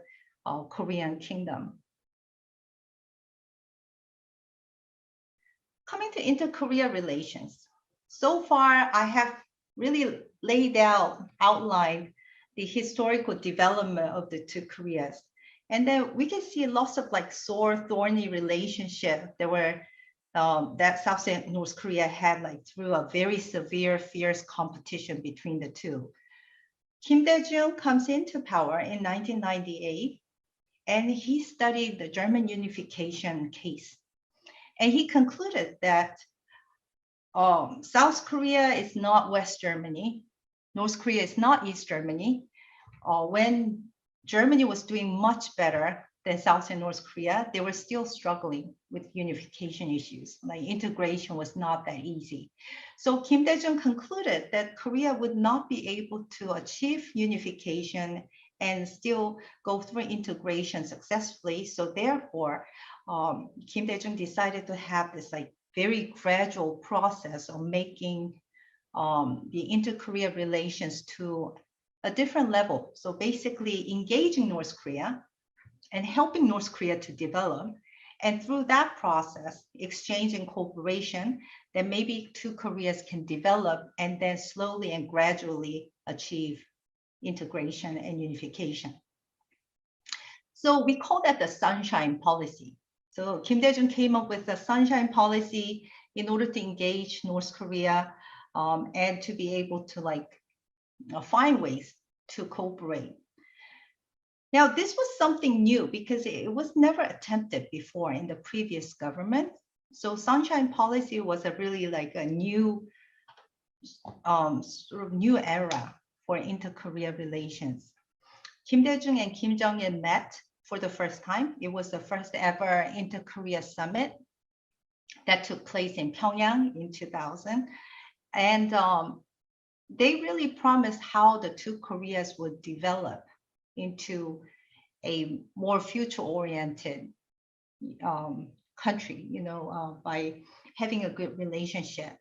Korean kingdom. Coming to inter-Korea relations. So far, I have really outlined the historical development of the two Koreas. And then we can see lots of like sore, thorny relationship that South and North Korea had like through a very severe, fierce competition between the two. Kim Dae-jung comes into power in 1998, and he studied the German unification case. And he concluded that South Korea is not West Germany, North Korea is not East Germany. When Germany was doing much better than South and North Korea, they were still struggling with unification issues. Like integration was not that easy. So Kim Dae-jung concluded that Korea would not be able to achieve unification and still go through integration successfully. So therefore, Kim Dae-jung decided to have this like very gradual process of making the inter-Korea relations to a different level. So basically engaging North Korea and helping North Korea to develop. And through that process, exchange and cooperation, then maybe two Koreas can develop and then slowly and gradually achieve integration and unification. So we call that the sunshine policy. So Kim Dae-jung came up with the sunshine policy in order to engage North Korea and to be able to like find ways to cooperate. Now, this was something new because it was never attempted before in the previous government. So sunshine policy was a really like a new sort of new era for inter-Korea relations. Kim Dae-jung and Kim Jong-il met for the first time. It was the first ever inter-Korea summit that took place in Pyongyang in 2000. And they really promised how the two Koreas would develop into a more future-oriented country, you know, by having a good relationship.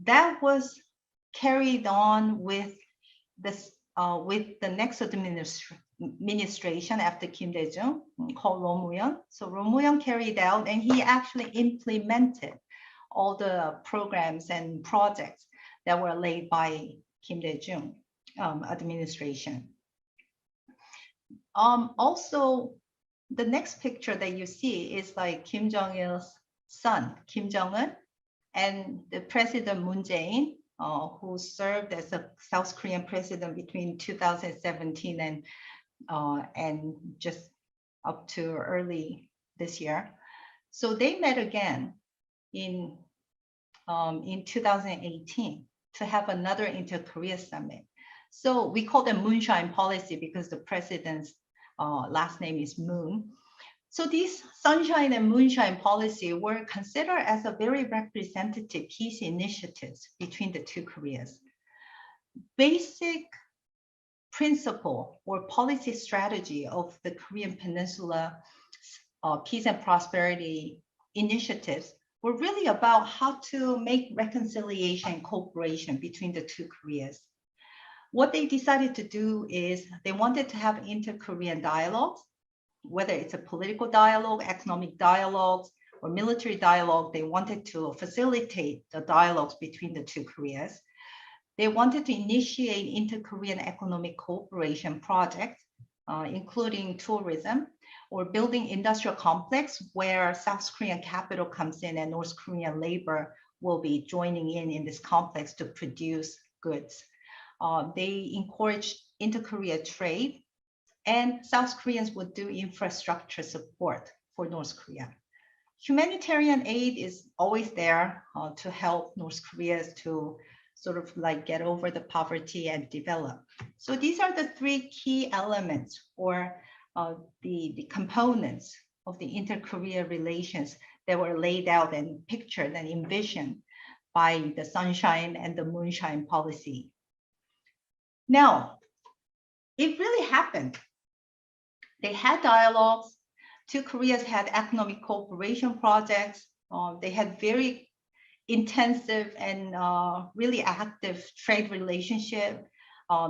That was carried on with this with the next administration after Kim Dae-jung, called Roh Moo-hyun. So Roh Moo-hyun carried out, and he actually implemented all the programs and projects that were laid by Kim Dae-jung administration. Also, the next picture that you see is like Kim Jong-il's son, Kim Jong-un, and the President Moon Jae-in, who served as a South Korean president between 2017 and just up to early this year. So they met again in 2018 to have another inter-Korea summit. So we call them moonshine policy because the president's last name is Moon. So these sunshine and moonshine policy were considered as a very representative peace initiatives between the two Koreas. Basic principle or policy strategy of the Korean Peninsula peace and prosperity initiatives were really about how to make reconciliation and cooperation between the two Koreas. What they decided to do is they wanted to have inter-Korean dialogues, whether it's a political dialogue, economic dialogues, or military dialogue. They wanted to facilitate the dialogues between the two Koreas. They wanted to initiate inter-Korean economic cooperation projects, including tourism or building industrial complex where South Korean capital comes in and North Korean labor will be joining in this complex to produce goods. They encouraged inter-Korea trade, and South Koreans would do infrastructure support for North Korea. Humanitarian aid is always there to help North Korea to sort of like get over the poverty and develop. So these are the three key elements or the components of the inter-Korea relations that were laid out and pictured and envisioned by the sunshine and the moonshine policy. Now, it really happened. They had dialogues. Two Koreas had economic cooperation projects. They had very intensive and really active trade relationship.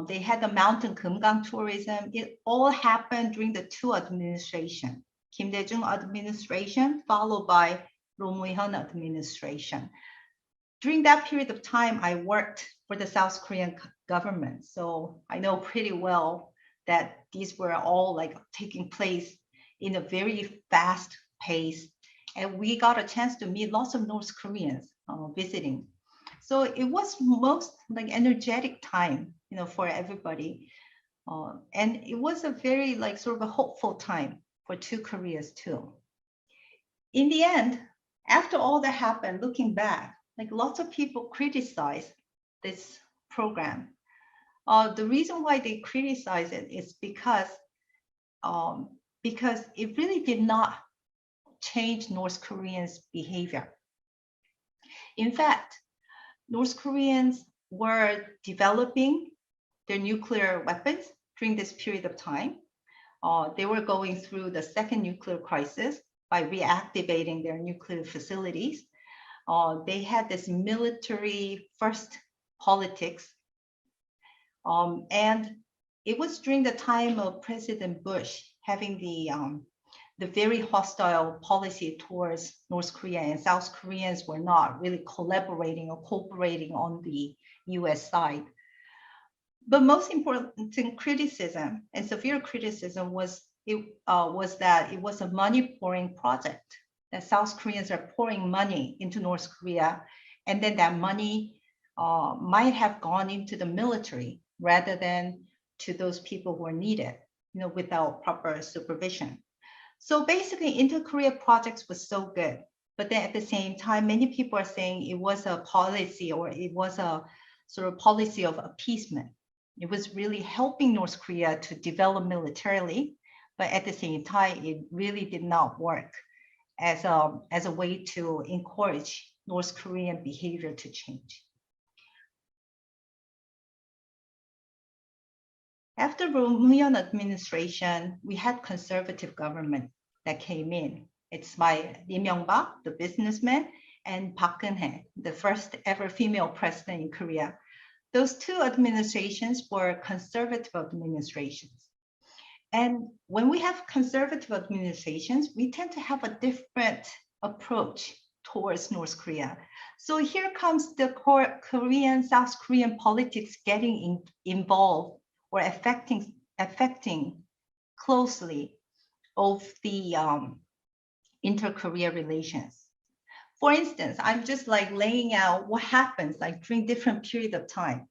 They had the mountain Kumgang tourism. It all happened during the two administrations, Kim Dae-jung administration followed by Roh Moo-hyun administration. During that period of time, I worked for the South Korean government. So I know pretty well that these were all like taking place in a very fast pace. And we got a chance to meet lots of North Koreans visiting. So it was most like energetic time, for everybody. And it was a very like sort of a hopeful time for two Koreas too. In the end, after all that happened, looking back, like lots of people criticized this program. The reason why they criticize it is because it really did not change North Koreans' behavior. In fact, North Koreans were developing their nuclear weapons during this period of time. They were going through the second nuclear crisis by reactivating their nuclear facilities. They had this military first politics. And it was during the time of President Bush having the very hostile policy towards North Korea, and South Koreans were not really collaborating or cooperating on the US side. But most important criticism and severe criticism was that it was a money pouring project, that South Koreans are pouring money into North Korea, and then that money might have gone into the military rather than to those people who are needed, without proper supervision. So basically, inter-Korea projects was so good, but then at the same time, many people are saying it was a policy or it was a sort of policy of appeasement. It was really helping North Korea to develop militarily, but at the same time, it really did not work as a way to encourage North Korean behavior to change. After Roh Moo-hyun administration, we had conservative government that came in. It's by Lee Myung-bak, the businessman, and Park Geun-hye, the first ever female president in Korea. Those two administrations were conservative administrations. And when we have conservative administrations, we tend to have a different approach towards North Korea. So here comes the Korean, South Korean politics getting involved or affecting closely of the inter-Korea relations. For instance, I'm just like laying out what happens like during different periods of time.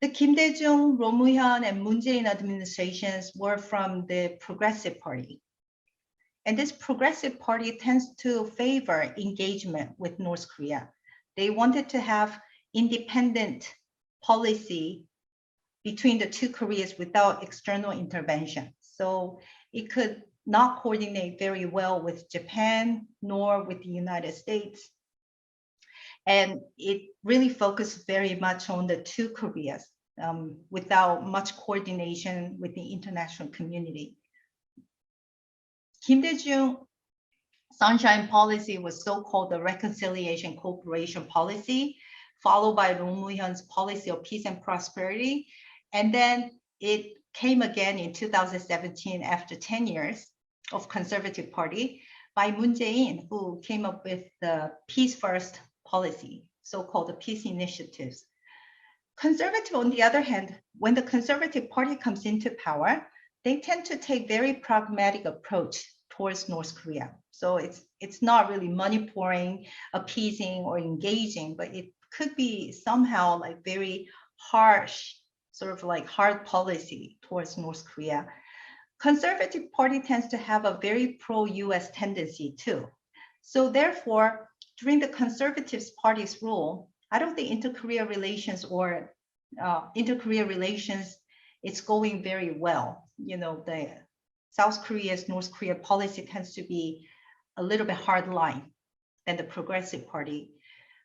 The Kim Dae-jung, Roh Moo-hyun, and Moon Jae-in administrations were from the Progressive Party. And this progressive party tends to favor engagement with North Korea. They wanted to have independent policy between the two Koreas without external intervention. So it could not coordinate very well with Japan nor with the United States. And it really focused very much on the two Koreas without much coordination with the international community. Kim Dae-jung sunshine policy was so-called the reconciliation cooperation policy, followed by Roh Moo-hyun's policy of peace and prosperity. And then it came again in 2017 after 10 years of Conservative Party by Moon Jae-in, who came up with the peace first policy, so-called the peace initiatives. Conservative, on the other hand, when the Conservative Party comes into power, they tend to take very pragmatic approach towards North Korea. So it's not really money pouring, appeasing, or engaging, but it could be somehow like very harsh, sort of like hard policy towards North Korea. Conservative Party tends to have a very pro-US tendency too. So therefore, during the Conservative Party's rule, I don't think inter-Korea relations or inter-Korea relations is going very well. You know, the South Korea's North Korea policy tends to be a little bit hard line than the Progressive Party.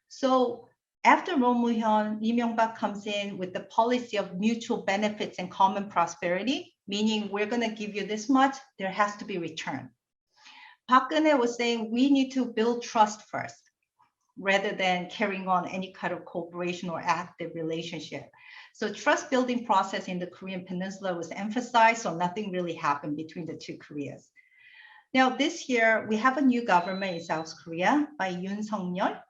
So after Roh Moo-hyun, Lee Myung-bak comes in with the policy of mutual benefits and common prosperity, meaning we're going to give you this much, there has to be return. Park Geun-hye was saying we need to build trust first, rather than carrying on any kind of cooperation or active relationship. So trust building process in the Korean Peninsula was emphasized, so nothing really happened between the two Koreas. Now this year, we have a new government in South Korea by Yoon Suk-yeol,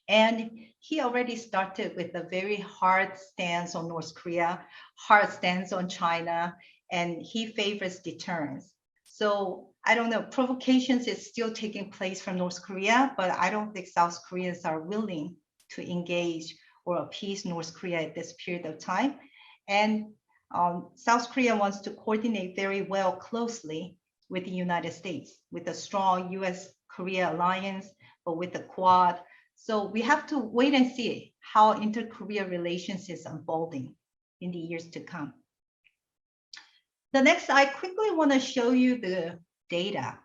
and he already started with a very hard stance on North Korea, hard stance on China, and he favors deterrence. So I don't know, provocations is still taking place from North Korea, but I don't think South Koreans are willing to engage or appease North Korea at this period of time. And South Korea wants to coordinate very well closely with the United States, with a strong US-Korea alliance, but with the Quad. So we have to wait and see how inter-Korea relations is unfolding in the years to come. The next, I quickly want to show you the data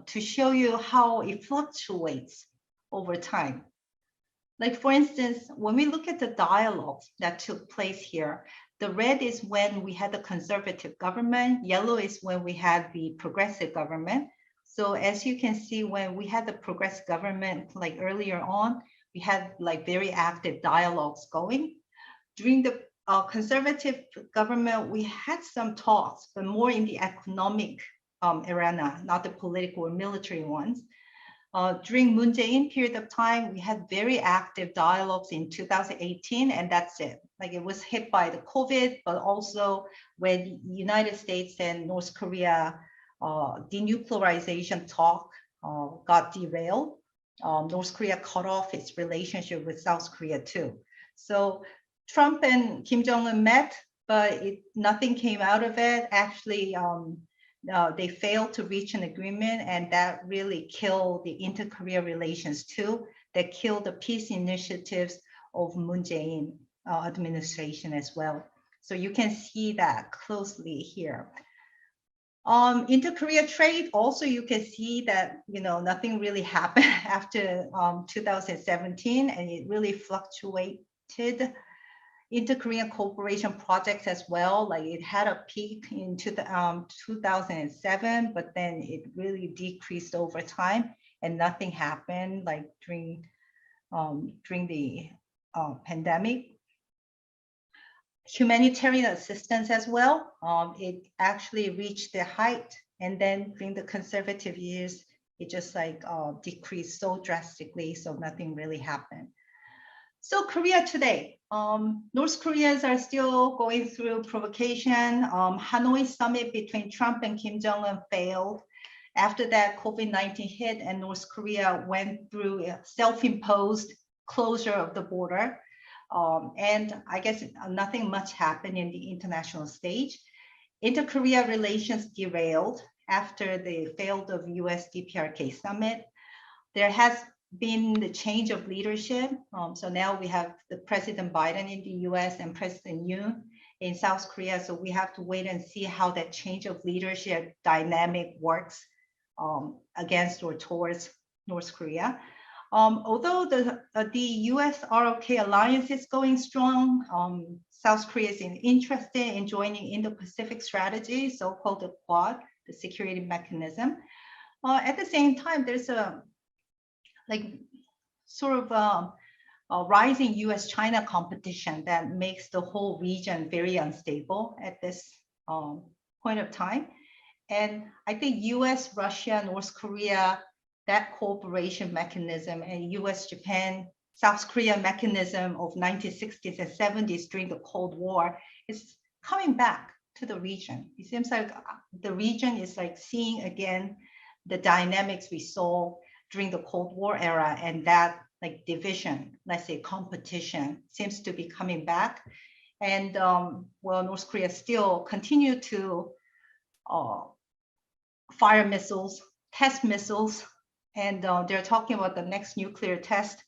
to show you how it fluctuates over time. Like for instance, when we look at the dialogues that took place here, the red is when we had the conservative government, yellow is when we had the progressive government. So as you can see, when we had the progressive government, like earlier on, we had like very active dialogues going. During the conservative government, we had some talks, but more in the economic arena, not the political or military ones. During Moon Jae-in period of time, we had very active dialogues in 2018, and that's it. Like it was hit by the COVID, but also when the United States and North Korea denuclearization talk got derailed, North Korea cut off its relationship with South Korea too. So Trump and Kim Jong-un met, but nothing came out of it. Actually, they failed to reach an agreement, and that really killed the inter-Korea relations too. That killed the peace initiatives of Moon Jae-in administration as well. So you can see that closely here. Inter-Korea trade, also you can see that nothing really happened after 2017, and it really fluctuated. Inter-Korean cooperation projects as well, like it had a peak in 2007, but then it really decreased over time, and nothing happened like during the pandemic. Humanitarian assistance as well, it actually reached the height, and then during the conservative years, it just like decreased so drastically, so nothing really happened. So Korea today, North Koreans are still going through provocation. Hanoi summit between Trump and Kim Jong-un failed. After that, COVID-19 hit and North Korea went through a self-imposed closure of the border. And I guess nothing much happened in the international stage. Inter-Korea relations derailed after the failed of US DPRK summit. There has been the change of leadership. So now we have the President Biden in the US and President Yoon in South Korea. So we have to wait and see how that change of leadership dynamic works against or towards North Korea. Although the US ROK alliance is going strong, South Korea is interested in joining Indo-Pacific strategy, so-called the Quad, the security mechanism. At the same time, there's a rising US-China competition that makes the whole region very unstable at this point of time. And I think US, Russia, North Korea, that cooperation mechanism, and US, Japan, South Korea mechanism of 1960s and 70s during the Cold War is coming back to the region. It seems like the region is like seeing again the dynamics we saw during the Cold War era, and that like division, let's say competition, seems to be coming back. And well, North Korea still continue to fire missiles, test missiles, and they're talking about the next nuclear test.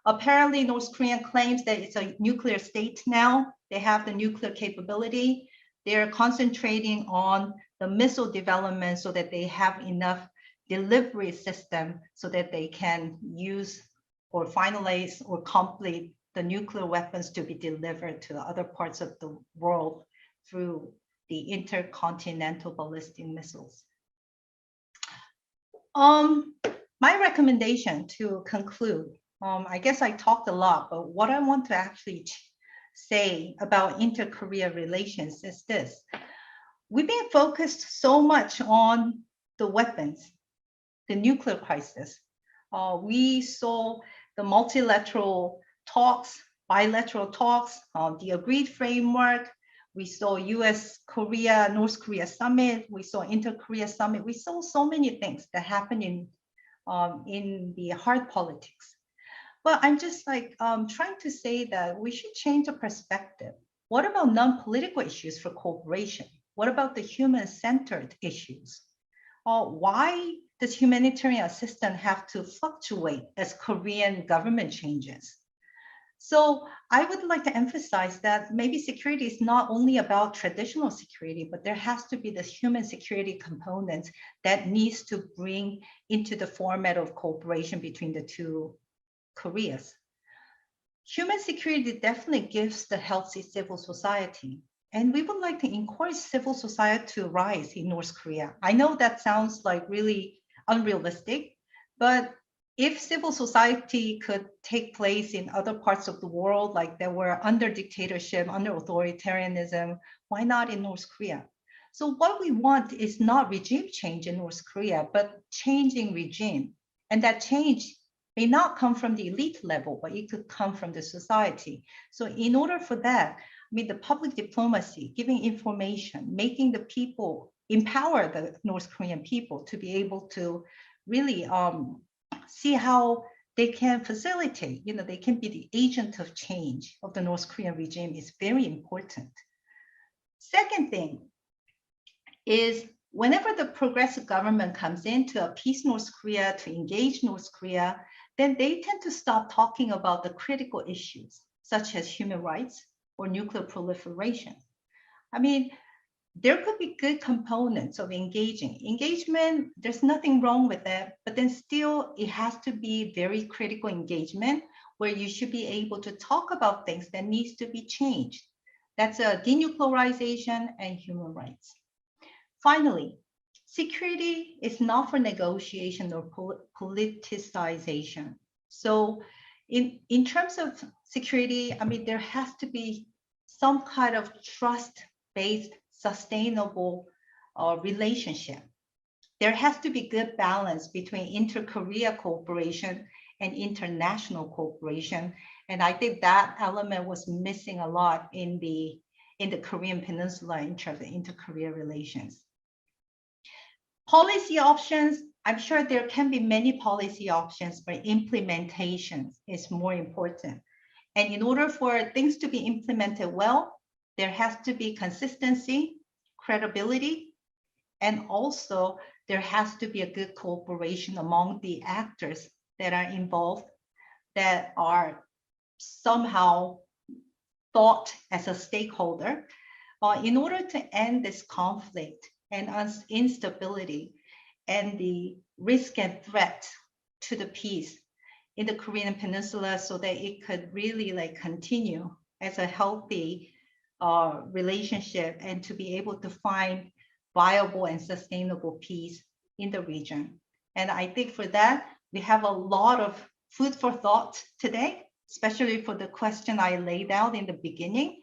Apparently, North Korea claims that it's a nuclear state now. They have the nuclear capability. They're concentrating on the missile development so that they have enough delivery system so that they can use or finalize or complete the nuclear weapons to be delivered to other parts of the world through the intercontinental ballistic missiles. My recommendation to conclude, I guess I talked a lot, but what I want to actually say about inter-Korea relations is this. We've been focused so much on the weapons, the nuclear crisis. We saw the multilateral talks, bilateral talks, the agreed framework. We saw US, Korea, North Korea summit. We saw inter-Korea summit. We saw so many things that happened in the hard politics. But I'm just like trying to say that we should change the perspective. What about non-political issues for cooperation? What about the human-centered issues? Why does humanitarian assistance have to fluctuate as Korean government changes? So I would like to emphasize that maybe security is not only about traditional security, but there has to be this human security component that needs to bring into the format of cooperation between the two Koreas. Human security definitely gives the healthy civil society. And we would like to encourage civil society to rise in North Korea. I know that sounds like really unrealistic, but if civil society could take place in other parts of the world, like they were under dictatorship, under authoritarianism, why not in North Korea? So what we want is not regime change in North Korea, but changing regime. And that change may not come from the elite level, but it could come from the society. So in order for that, I mean, the public diplomacy, giving information, making the people, empower the North Korean people to be able to really see how they can facilitate, they can be the agent of change of the North Korean regime is very important. Second thing is whenever the progressive government comes in to appease North Korea, to engage North Korea, then they tend to stop talking about the critical issues, such as human rights or nuclear proliferation. I mean, there could be good components of engaging. Engagement, there's nothing wrong with that, but then still it has to be very critical engagement where you should be able to talk about things that needs to be changed. That's a denuclearization and human rights. Finally, security is not for negotiation or politicization. So in terms of security, I mean, there has to be some kind of trust-based sustainable relationship. There has to be good balance between inter-Korea cooperation and international cooperation. And I think that element was missing a lot in the Korean Peninsula in terms of inter-Korea relations. Policy options, I'm sure there can be many policy options, but implementation is more important. And in order for things to be implemented well, there has to be consistency, credibility, And also, there has to be a good cooperation among the actors that are involved that are somehow thought as a stakeholder in order to end this conflict and instability and the risk and threat to the peace in the Korean Peninsula, so that it could really like continue as a healthy relationship and to be able to find viable and sustainable peace in the region. And I think for that, we have a lot of food for thought today, especially for the question I laid out in the beginning.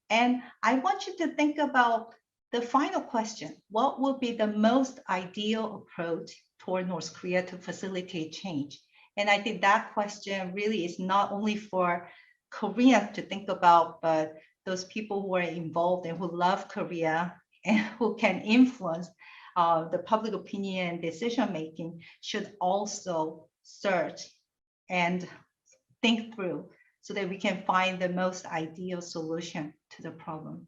And I want you to think about the final question. What would be the most ideal approach toward North Korea to facilitate change? And I think that question really is not only for Korea to think about, but those people who are involved and who love Korea and who can influence the public opinion and decision making should also search and think through so that we can find the most ideal solution to the problem.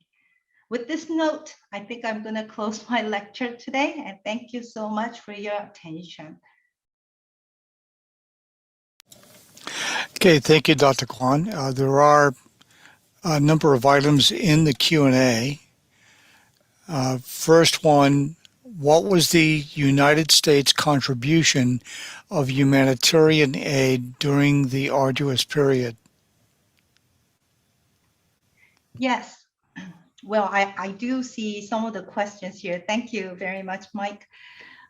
With this note, I think I'm going to close my lecture today, and thank you so much for your attention. Okay, thank you, Dr. Kwon. There are a number of items in the Q&A. First one, what was the United States contribution of humanitarian aid during the Arduous period? Yes, well, I do see some of the questions here. Thank you very much, Mike.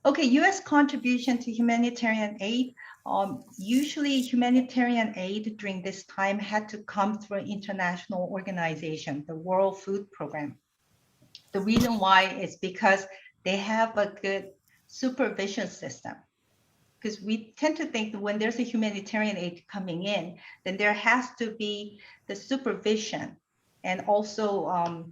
Okay, US contribution to humanitarian aid. Usually humanitarian aid during this time had to come through an international organization, the World Food Program. The reason why is because they have a good supervision system. Because we tend to think that when there's a humanitarian aid coming in, then there has to be the supervision and also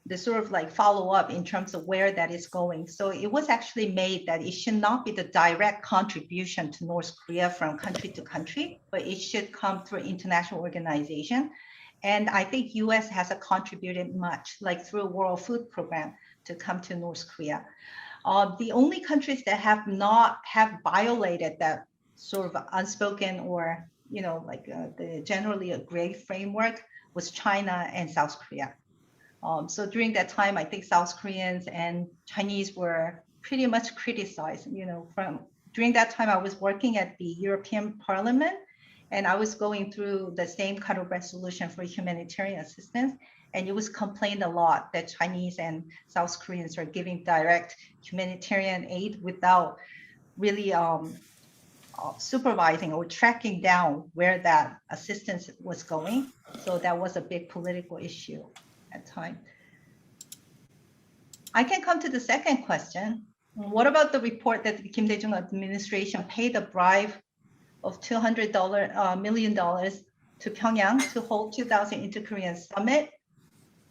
the sort of like follow up in terms of where that is going. So it was actually made that it should not be the direct contribution to North Korea from country to country, but it should come through international organization. And I think US has contributed much, like through World Food Program, to come to North Korea. The only countries that have not violated that sort of unspoken or like the generally agreed framework was China and South Korea. So during that time, I think South Koreans and Chinese were pretty much criticized. During that time, I was working at the European Parliament, and I was going through the same kind of resolution for humanitarian assistance. And it was complained a lot that Chinese and South Koreans are giving direct humanitarian aid without really supervising or tracking down where that assistance was going. So that was a big political issue at the time. I can come to the second question. What about the report that the Kim Dae-jung administration paid a bribe of $200 million to Pyongyang to hold 2000 Inter-Korean Summit,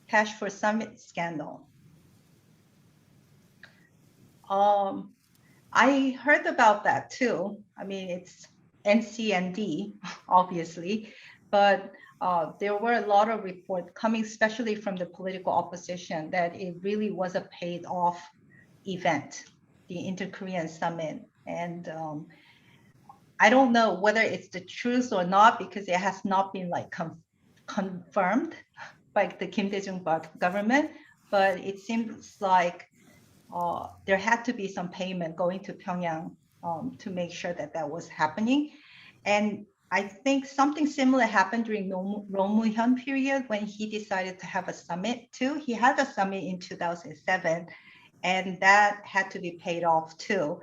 cash for summit scandal? I heard about that too. I mean, it's NCND, obviously, but there were a lot of reports coming, especially from the political opposition, that it really was a paid off event, the Inter-Korean Summit. And I don't know whether it's the truth or not, because it has not been like confirmed by the Kim Dae-jung government, but it seems like there had to be some payment going to Pyongyang to make sure that that was happening. And I think something similar happened during Roh Moo-hyun period when he decided to have a summit too. He had a summit in 2007, and that had to be paid off too.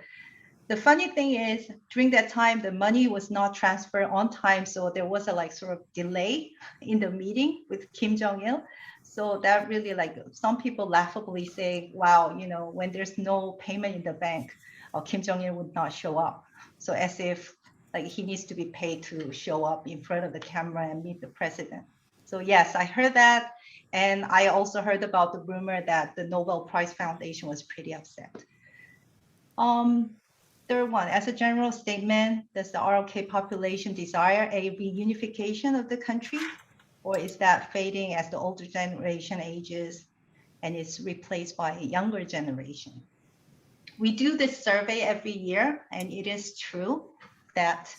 The funny thing is, during that time, the money was not transferred on time, so there was a like sort of delay in the meeting with Kim Jong-il. So that really, like, some people laughably say, wow, when there's no payment in the bank, Kim Jong-il would not show up. So as if like he needs to be paid to show up in front of the camera and meet the president. So yes, I heard that. And I also heard about the rumor that the Nobel Prize Foundation was pretty upset. Third one, as a general statement, does the ROK population desire a reunification of the country? Or is that fading as the older generation ages and is replaced by a younger generation? we do this survey every year, and it is true that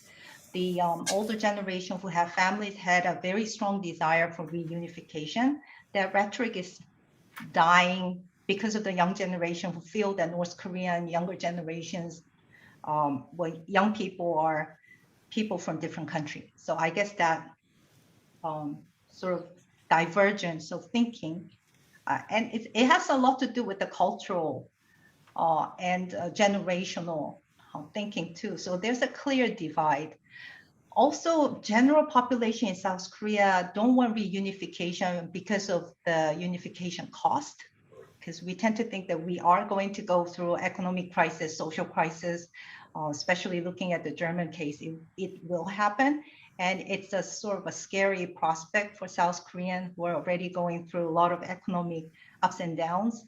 the older generation who have families had a very strong desire for reunification. That rhetoric is dying because of the young generation who feel that North Korean younger generations, young people are people from different countries. So I guess that sort of divergence of thinking, and it has a lot to do with the cultural and generational thinking too. So there's a clear divide. Also, general population in South Korea don't want reunification because of the unification cost, because we tend to think that we are going to go through economic crisis, social crisis, especially looking at the German case, it will happen. And it's a sort of a scary prospect for South Koreans who are already going through a lot of economic ups and downs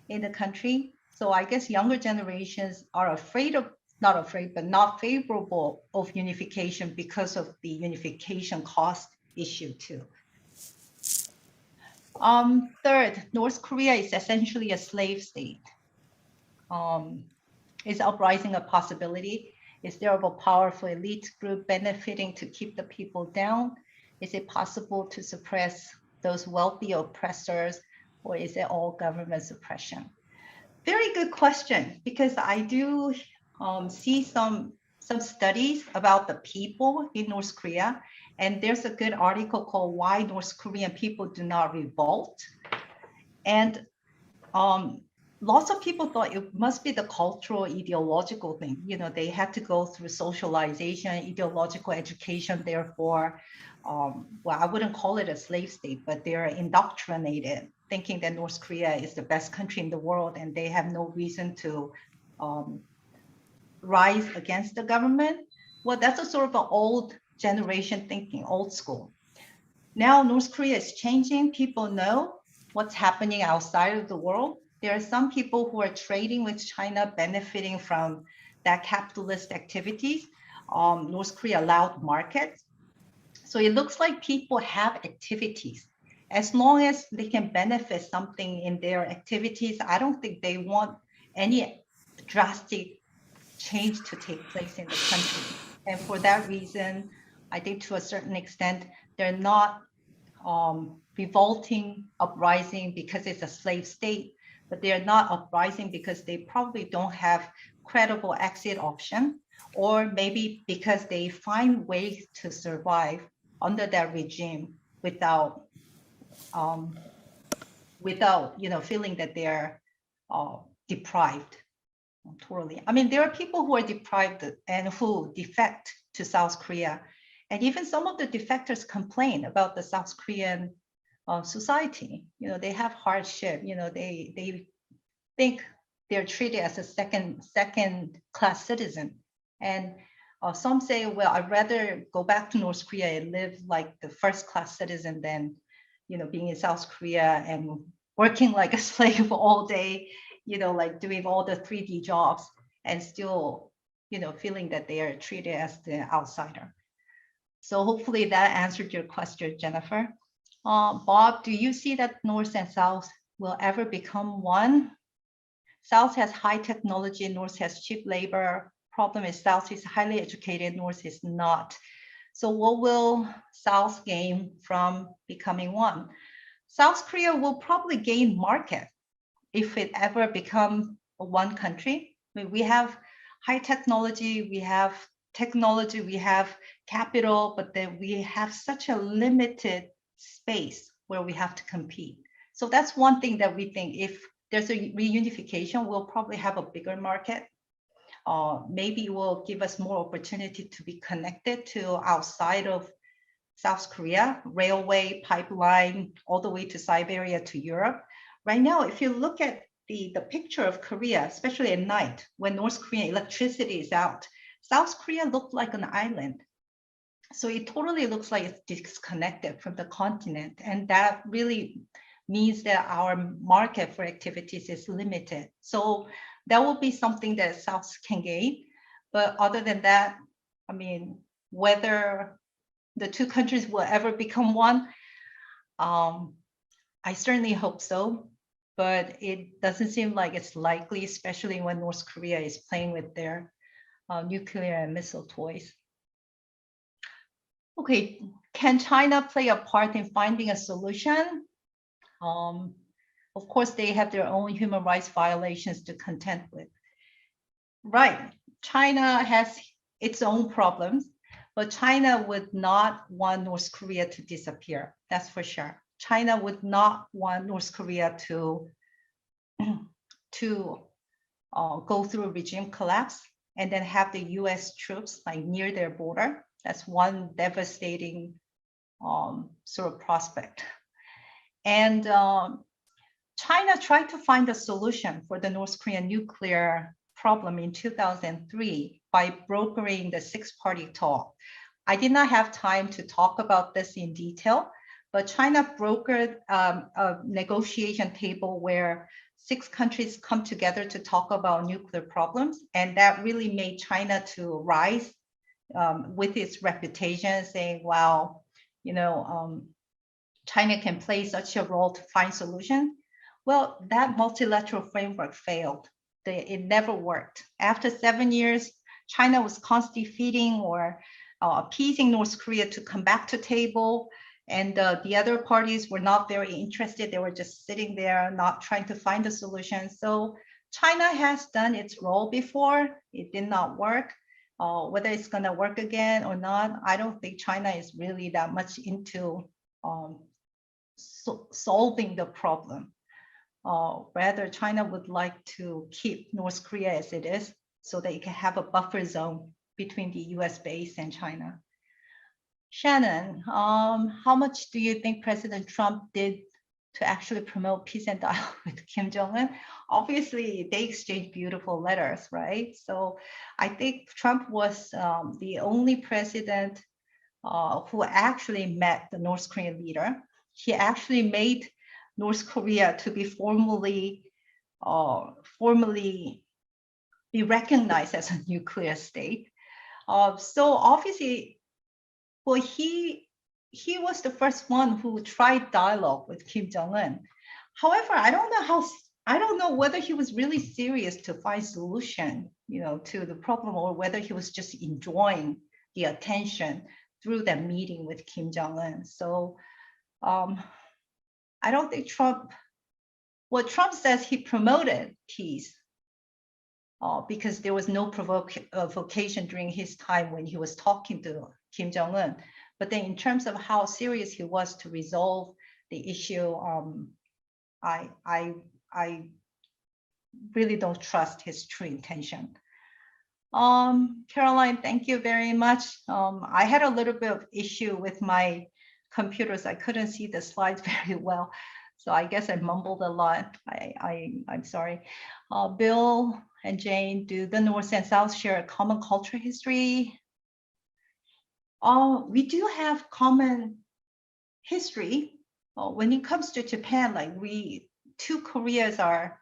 in the country. So I guess younger generations are not favorable of unification because of the unification cost issue too. Third, North Korea is essentially a slave state. Is uprising a possibility? Is there a powerful elite group benefiting to keep the people down? Is it possible to suppress those wealthy oppressors, or is it all government suppression? Very good question, because I do see some studies about the people in North Korea, and there's a good article called "Why North Korean People Do Not Revolt," and lots of people thought it must be the cultural ideological thing. You know, they had to go through socialization, ideological education, therefore, well, I wouldn't call it a slave state, but they're indoctrinated, thinking that North Korea is the best country in the world and they have no reason to rise against the government. Well, that's a sort of an old generation thinking, old school. Now North Korea is changing. People know what's happening outside of the world. There are some people who are trading with China, benefiting from that capitalist activities. North Korea allowed markets. So it looks like people have activities. As long as they can benefit something in their activities, I don't think they want any drastic change to take place in the country. And for that reason, I think to a certain extent, they're not revolting, uprising because it's a slave state, but they're not uprising because they probably don't have credible exit option, or maybe because they find ways to survive under that regime without feeling that they're deprived totally. I mean, there are people who are deprived and who defect to South Korea, and even some of the defectors complain about the South Korean society. You know, they have hardship. You know, they think they're treated as a second class citizen, and some say, well, I'd rather go back to North Korea and live like the first class citizen than, you know, being in South Korea and working like a slave all day, you know, like doing all the 3D jobs and still, you know, feeling that they are treated as the outsider. So hopefully that answered your question, Jennifer. Bob, do you see that North and South will ever become one? South has high technology, North has cheap labor. Problem is South is highly educated, North is not. So what will South gain from becoming one? South Korea will probably gain market if it ever become one country. I mean, we have high technology, we have capital, but then we have such a limited space where we have to compete. So that's one thing that we think, if there's a reunification, we'll probably have a bigger market. Maybe it will give us more opportunity to be connected to outside of South Korea, railway, pipeline, all the way to Siberia to Europe. Right now, if you look at the picture of Korea, especially at night, when North Korean electricity is out, South Korea looked like an island. So it totally looks like it's disconnected from the continent. And that really means that our market for activities is limited. So that will be something that South can gain. But other than that, I mean, whether the two countries will ever become one, I certainly hope so. but it doesn't seem like it's likely, especially when North Korea is playing with their nuclear and missile toys. Okay, can China play a part in finding a solution? Of course, they have their own human rights violations to contend with. Right, China has its own problems, but China would not want North Korea to disappear. That's for sure. China would not want North Korea to go through regime collapse and then have the US troops like near their border. That's one devastating sort of prospect. And China tried to find a solution for the North Korean nuclear problem in 2003 by brokering the six-party talk. I did not have time to talk about this in detail, but China brokered a negotiation table where 6 countries come together to talk about nuclear problems. And that really made China to rise with its reputation, saying, wow, you know, China can play such a role to find solutions. Well, that multilateral framework failed. It never worked. After 7 years, China was constantly feeding or appeasing North Korea to come back to table. And the other parties were not very interested. They were just sitting there, not trying to find a solution. So China has done its role before. It did not work. Whether it's going to work again or not, I don't think China is really that much into solving the problem. Rather, China would like to keep North Korea as it is so that it can have a buffer zone between the US base and China. Shannon, how much do you think President Trump did to actually promote peace and dialogue with Kim Jong-un? Obviously, they exchanged beautiful letters, right? So I think Trump was the only president who actually met the North Korean leader. He actually made North Korea to be formally be recognized as a nuclear state. So obviously, well, he was the first one who tried dialogue with Kim Jong-un. However, I don't know whether he was really serious to find solution, you know, to the problem, or whether he was just enjoying the attention through that meeting with Kim Jong-un. So I don't think Trump says he promoted peace because there was no provocation during his time when he was talking to Kim Jong-un. But then in terms of how serious he was to resolve the issue, I really don't trust his true intention. Caroline, thank you very much. I had a little bit of issue with my computers. I couldn't see the slides very well. So I guess I mumbled a lot. I'm sorry. Bill and Jane, do the North and South share a common cultural history? We do have common history. When it comes to Japan, like two Koreas are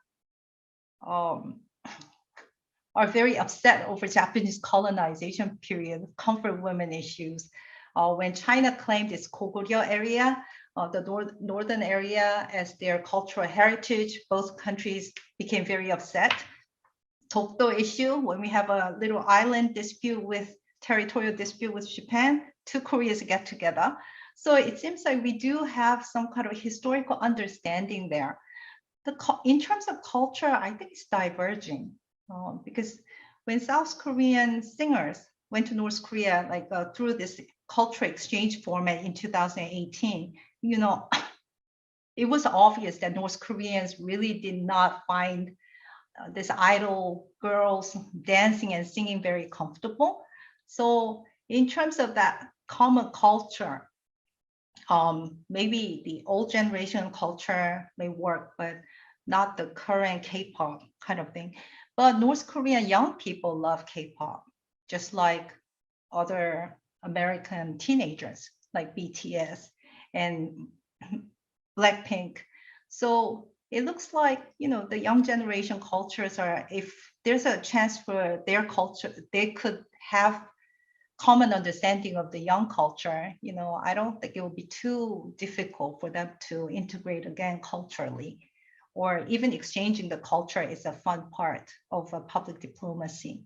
very upset over Japanese colonization period, comfort women issues. When China claimed its Goguryeo area, the northern area, as their cultural heritage, both countries became very upset. Tokdo issue, when we have a little island dispute territorial dispute with Japan, two Koreas get together. So it seems like we do have some kind of historical understanding there. In terms of culture, I think it's diverging because when South Korean singers went to North Korea, like through this cultural exchange format in 2018, you know, it was obvious that North Koreans really did not find this idol girls dancing and singing very comfortable. So in terms of that common culture, maybe the old generation culture may work, but not the current K-pop kind of thing. But North Korean young people love K-pop, just like other American teenagers, like BTS and Blackpink. So it looks like, you know, the young generation cultures are, if there's a chance for their culture, they could have common understanding of the young culture. You know, I don't think it will be too difficult for them to integrate again culturally. or even exchanging the culture is a fun part of public diplomacy.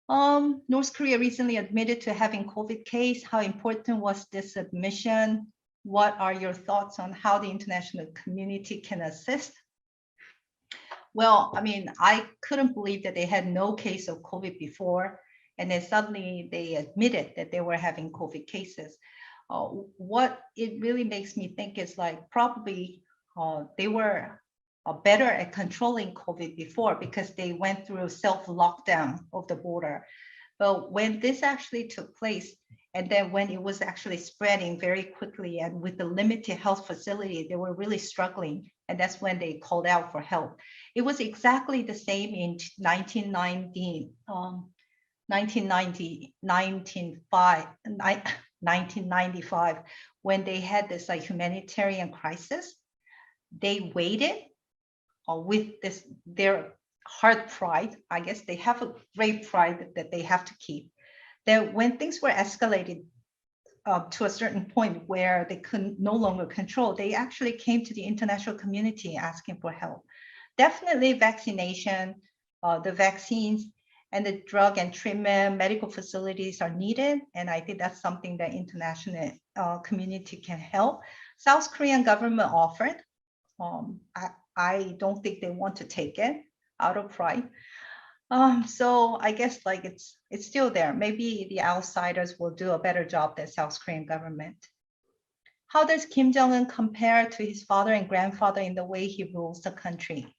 North Korea recently admitted to having COVID case. How important was this admission? What are your thoughts on how the international community can assist? Well, I mean, I couldn't believe that they had no case of COVID before, and then suddenly they admitted that they were having COVID cases. What it really makes me think is like probably they were better at controlling COVID before because they went through self-lockdown of the border. But when this actually took place, and then when it was actually spreading very quickly and with the limited health facility, they were really struggling. And that's when they called out for help. It was exactly the same in 1995, when they had this like humanitarian crisis. They waited with their heart pride. I guess they have a great pride that they have to keep. That when things were escalated to a certain point where they could no longer control, they actually came to the international community asking for help. Definitely vaccination, the vaccines and the drug and treatment, medical facilities are needed. And I think that's something that international community can help. South Korean government offered. I don't think they want to take it out of pride. So I guess like it's still there. Maybe the outsiders will do a better job than South Korean government. How does Kim Jong-un compare to his father and grandfather in the way he rules the country?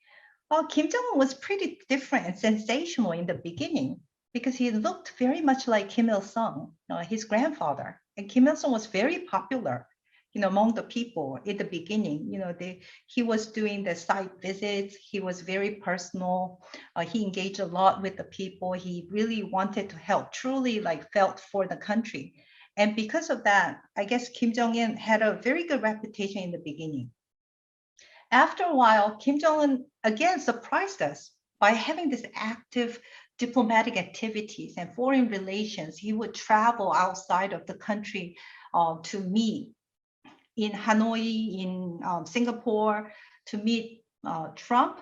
Well, Kim Jong-un was pretty different and sensational in the beginning because he looked very much like Kim Il-sung, his grandfather. And Kim Il-sung was very popular, among the people in the beginning. He was doing the site visits. He was very personal. He engaged a lot with the people. He really wanted to help, truly like felt for the country. And because of that, I guess Kim Jong-un had a very good reputation in the beginning. After a while, Kim Jong-un again surprised us by having this active diplomatic activities and foreign relations. He would travel outside of the country to meet in Hanoi, in Singapore, to meet Trump.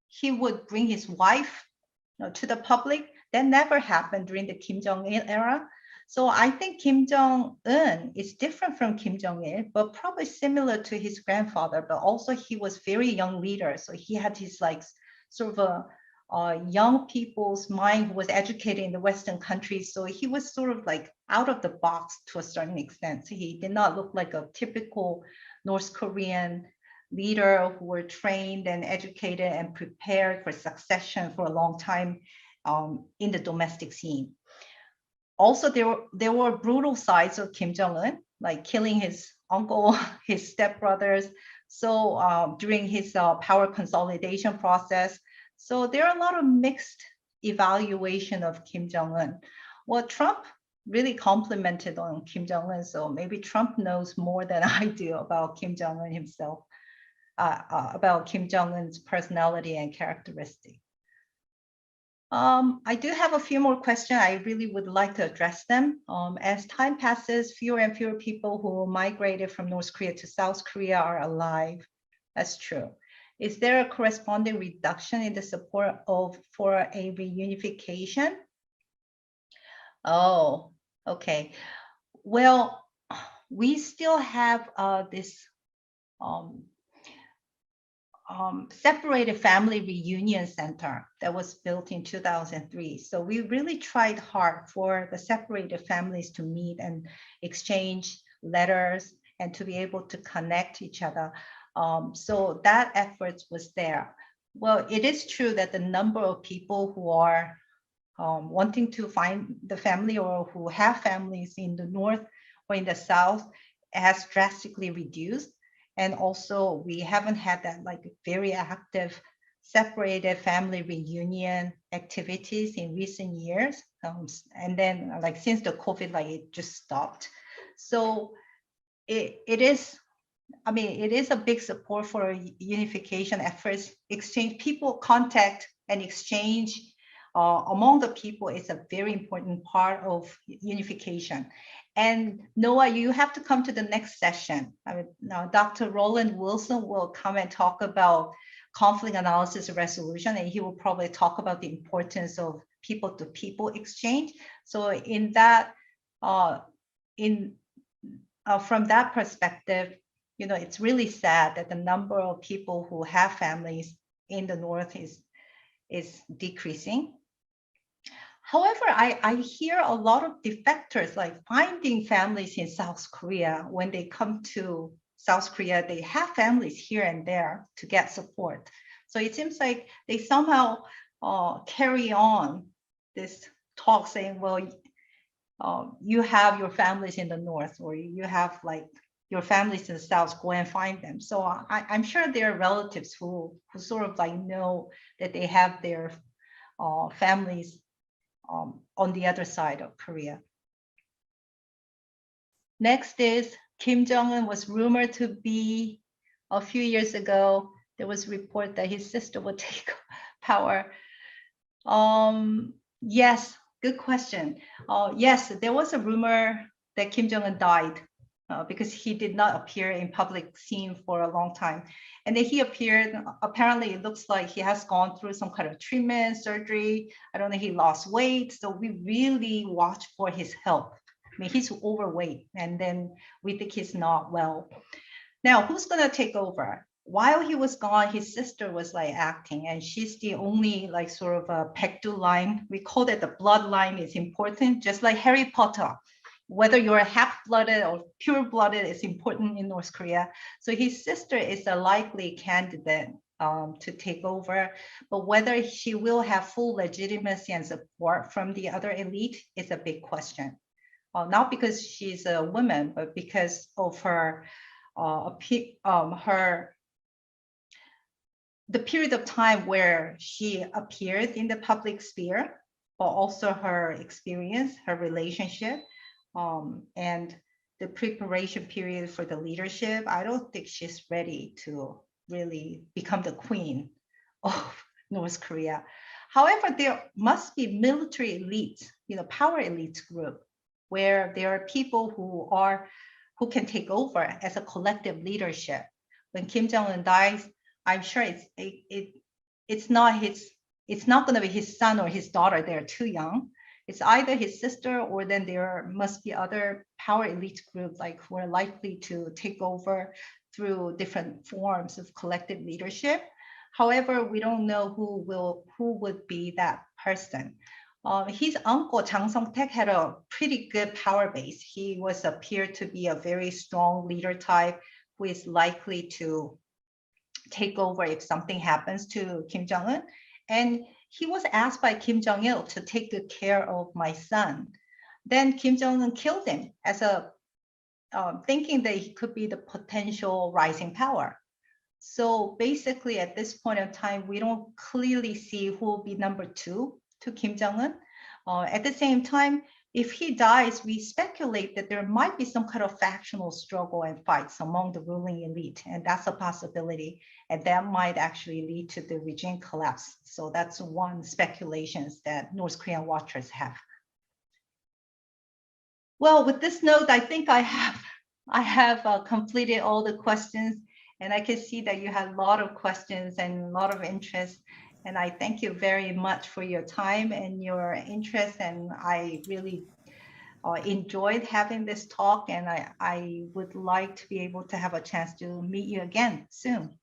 He would bring his wife to the public. That never happened during the Kim Jong-il era. So I think Kim Jong-un is different from Kim Jong-il, but probably similar to his grandfather, but also he was very young leader. So he had his like sort of a young people's mind who was educated in the Western countries. So he was sort of like out of the box to a certain extent. So he did not look like a typical North Korean leader who were trained and educated and prepared for succession for a long time in the domestic scene. Also, there were brutal sides of Kim Jong-un, like killing his uncle, his stepbrothers. So during his power consolidation process. So there are a lot of mixed evaluation of Kim Jong-un. Well, Trump really complimented on Kim Jong-un. So maybe Trump knows more than I do about Kim Jong-un himself, about Kim Jong-un's personality and characteristic. I do have a few more questions. I really would like to address them. As time passes, fewer and fewer people who migrated from North Korea to South Korea are alive. That's true. Is there a corresponding reduction in the support for a reunification? Oh, okay. Well, we still have this separated family reunion center that was built in 2003. So we really tried hard for the separated families to meet and exchange letters and to be able to connect each other. So that effort was there. Well, it is true that the number of people who are wanting to find the family or who have families in the North or in the South has drastically reduced. And also we haven't had that like very active separated family reunion activities in recent years. And then like since the COVID, like it just stopped. So it is a big support for unification efforts. Exchange, people contact and exchange among the people is a very important part of unification. And Noah, you have to come to the next session. I mean, now Dr. Roland Wilson will come and talk about conflict analysis and resolution, and he will probably talk about the importance of people-to-people exchange. So in that, from that perspective, you know, it's really sad that the number of people who have families in the North is decreasing. However, I hear a lot of defectors like finding families in South Korea. When they come to South Korea, they have families here and there to get support. So it seems like they somehow carry on this talk saying, well, you have your families in the North, or you have like your families in the South, go and find them. So I'm sure there are relatives who sort of like know that they have their families on the other side of Korea. Next is Kim Jong-un was rumored to be, a few years ago, there was a report that his sister would take power. Yes, good question. Yes, there was a rumor that Kim Jong-un died because he did not appear in public scene for a long time. And then he appeared, apparently it looks like he has gone through some kind of treatment, surgery. I don't know, he lost weight. So we really watch for his health. I mean, he's overweight, and then we think he's not well. Now, who's gonna take over? While he was gone, his sister was like acting, and she's the only like sort of a Paekdu line. We call it the bloodline is important, just like Harry Potter. Whether you're half-blooded or pure-blooded is important in North Korea. So his sister is a likely candidate to take over, but whether she will have full legitimacy and support from the other elite is a big question. Not because she's a woman, but because of her the period of time where she appeared in the public sphere, but also her experience, her relationship, and the preparation period for the leadership. I don't think she's ready to really become the queen of North Korea. However, there must be military elites, you know, power elites group, where there are people who can take over as a collective leadership. When Kim Jong-un dies, I'm sure it's not going to be his son or his daughter. They're too young. It's either his sister, or then there must be other power elite groups like who are likely to take over through different forms of collective leadership. However, we don't know who would be that person. His uncle Jang Song-taek had a pretty good power base. He appeared to be a very strong leader type who is likely to take over if something happens to Kim Jong-un. And he was asked by Kim Jong-il to take good care of my son. Then Kim Jong-un killed him as thinking that he could be the potential rising power. So basically at this point in time, we don't clearly see who will be number 2 to Kim Jong-un. At the same time, if he dies, we speculate that there might be some kind of factional struggle and fights among the ruling elite, and that's a possibility, and that might actually lead to the regime collapse. So that's one speculation that North Korean watchers have. Well, with this note, I think I have completed all the questions, and I can see that you had a lot of questions and a lot of interest. And I thank you very much for your time and your interest. And I really enjoyed having this talk. And I would like to be able to have a chance to meet you again soon.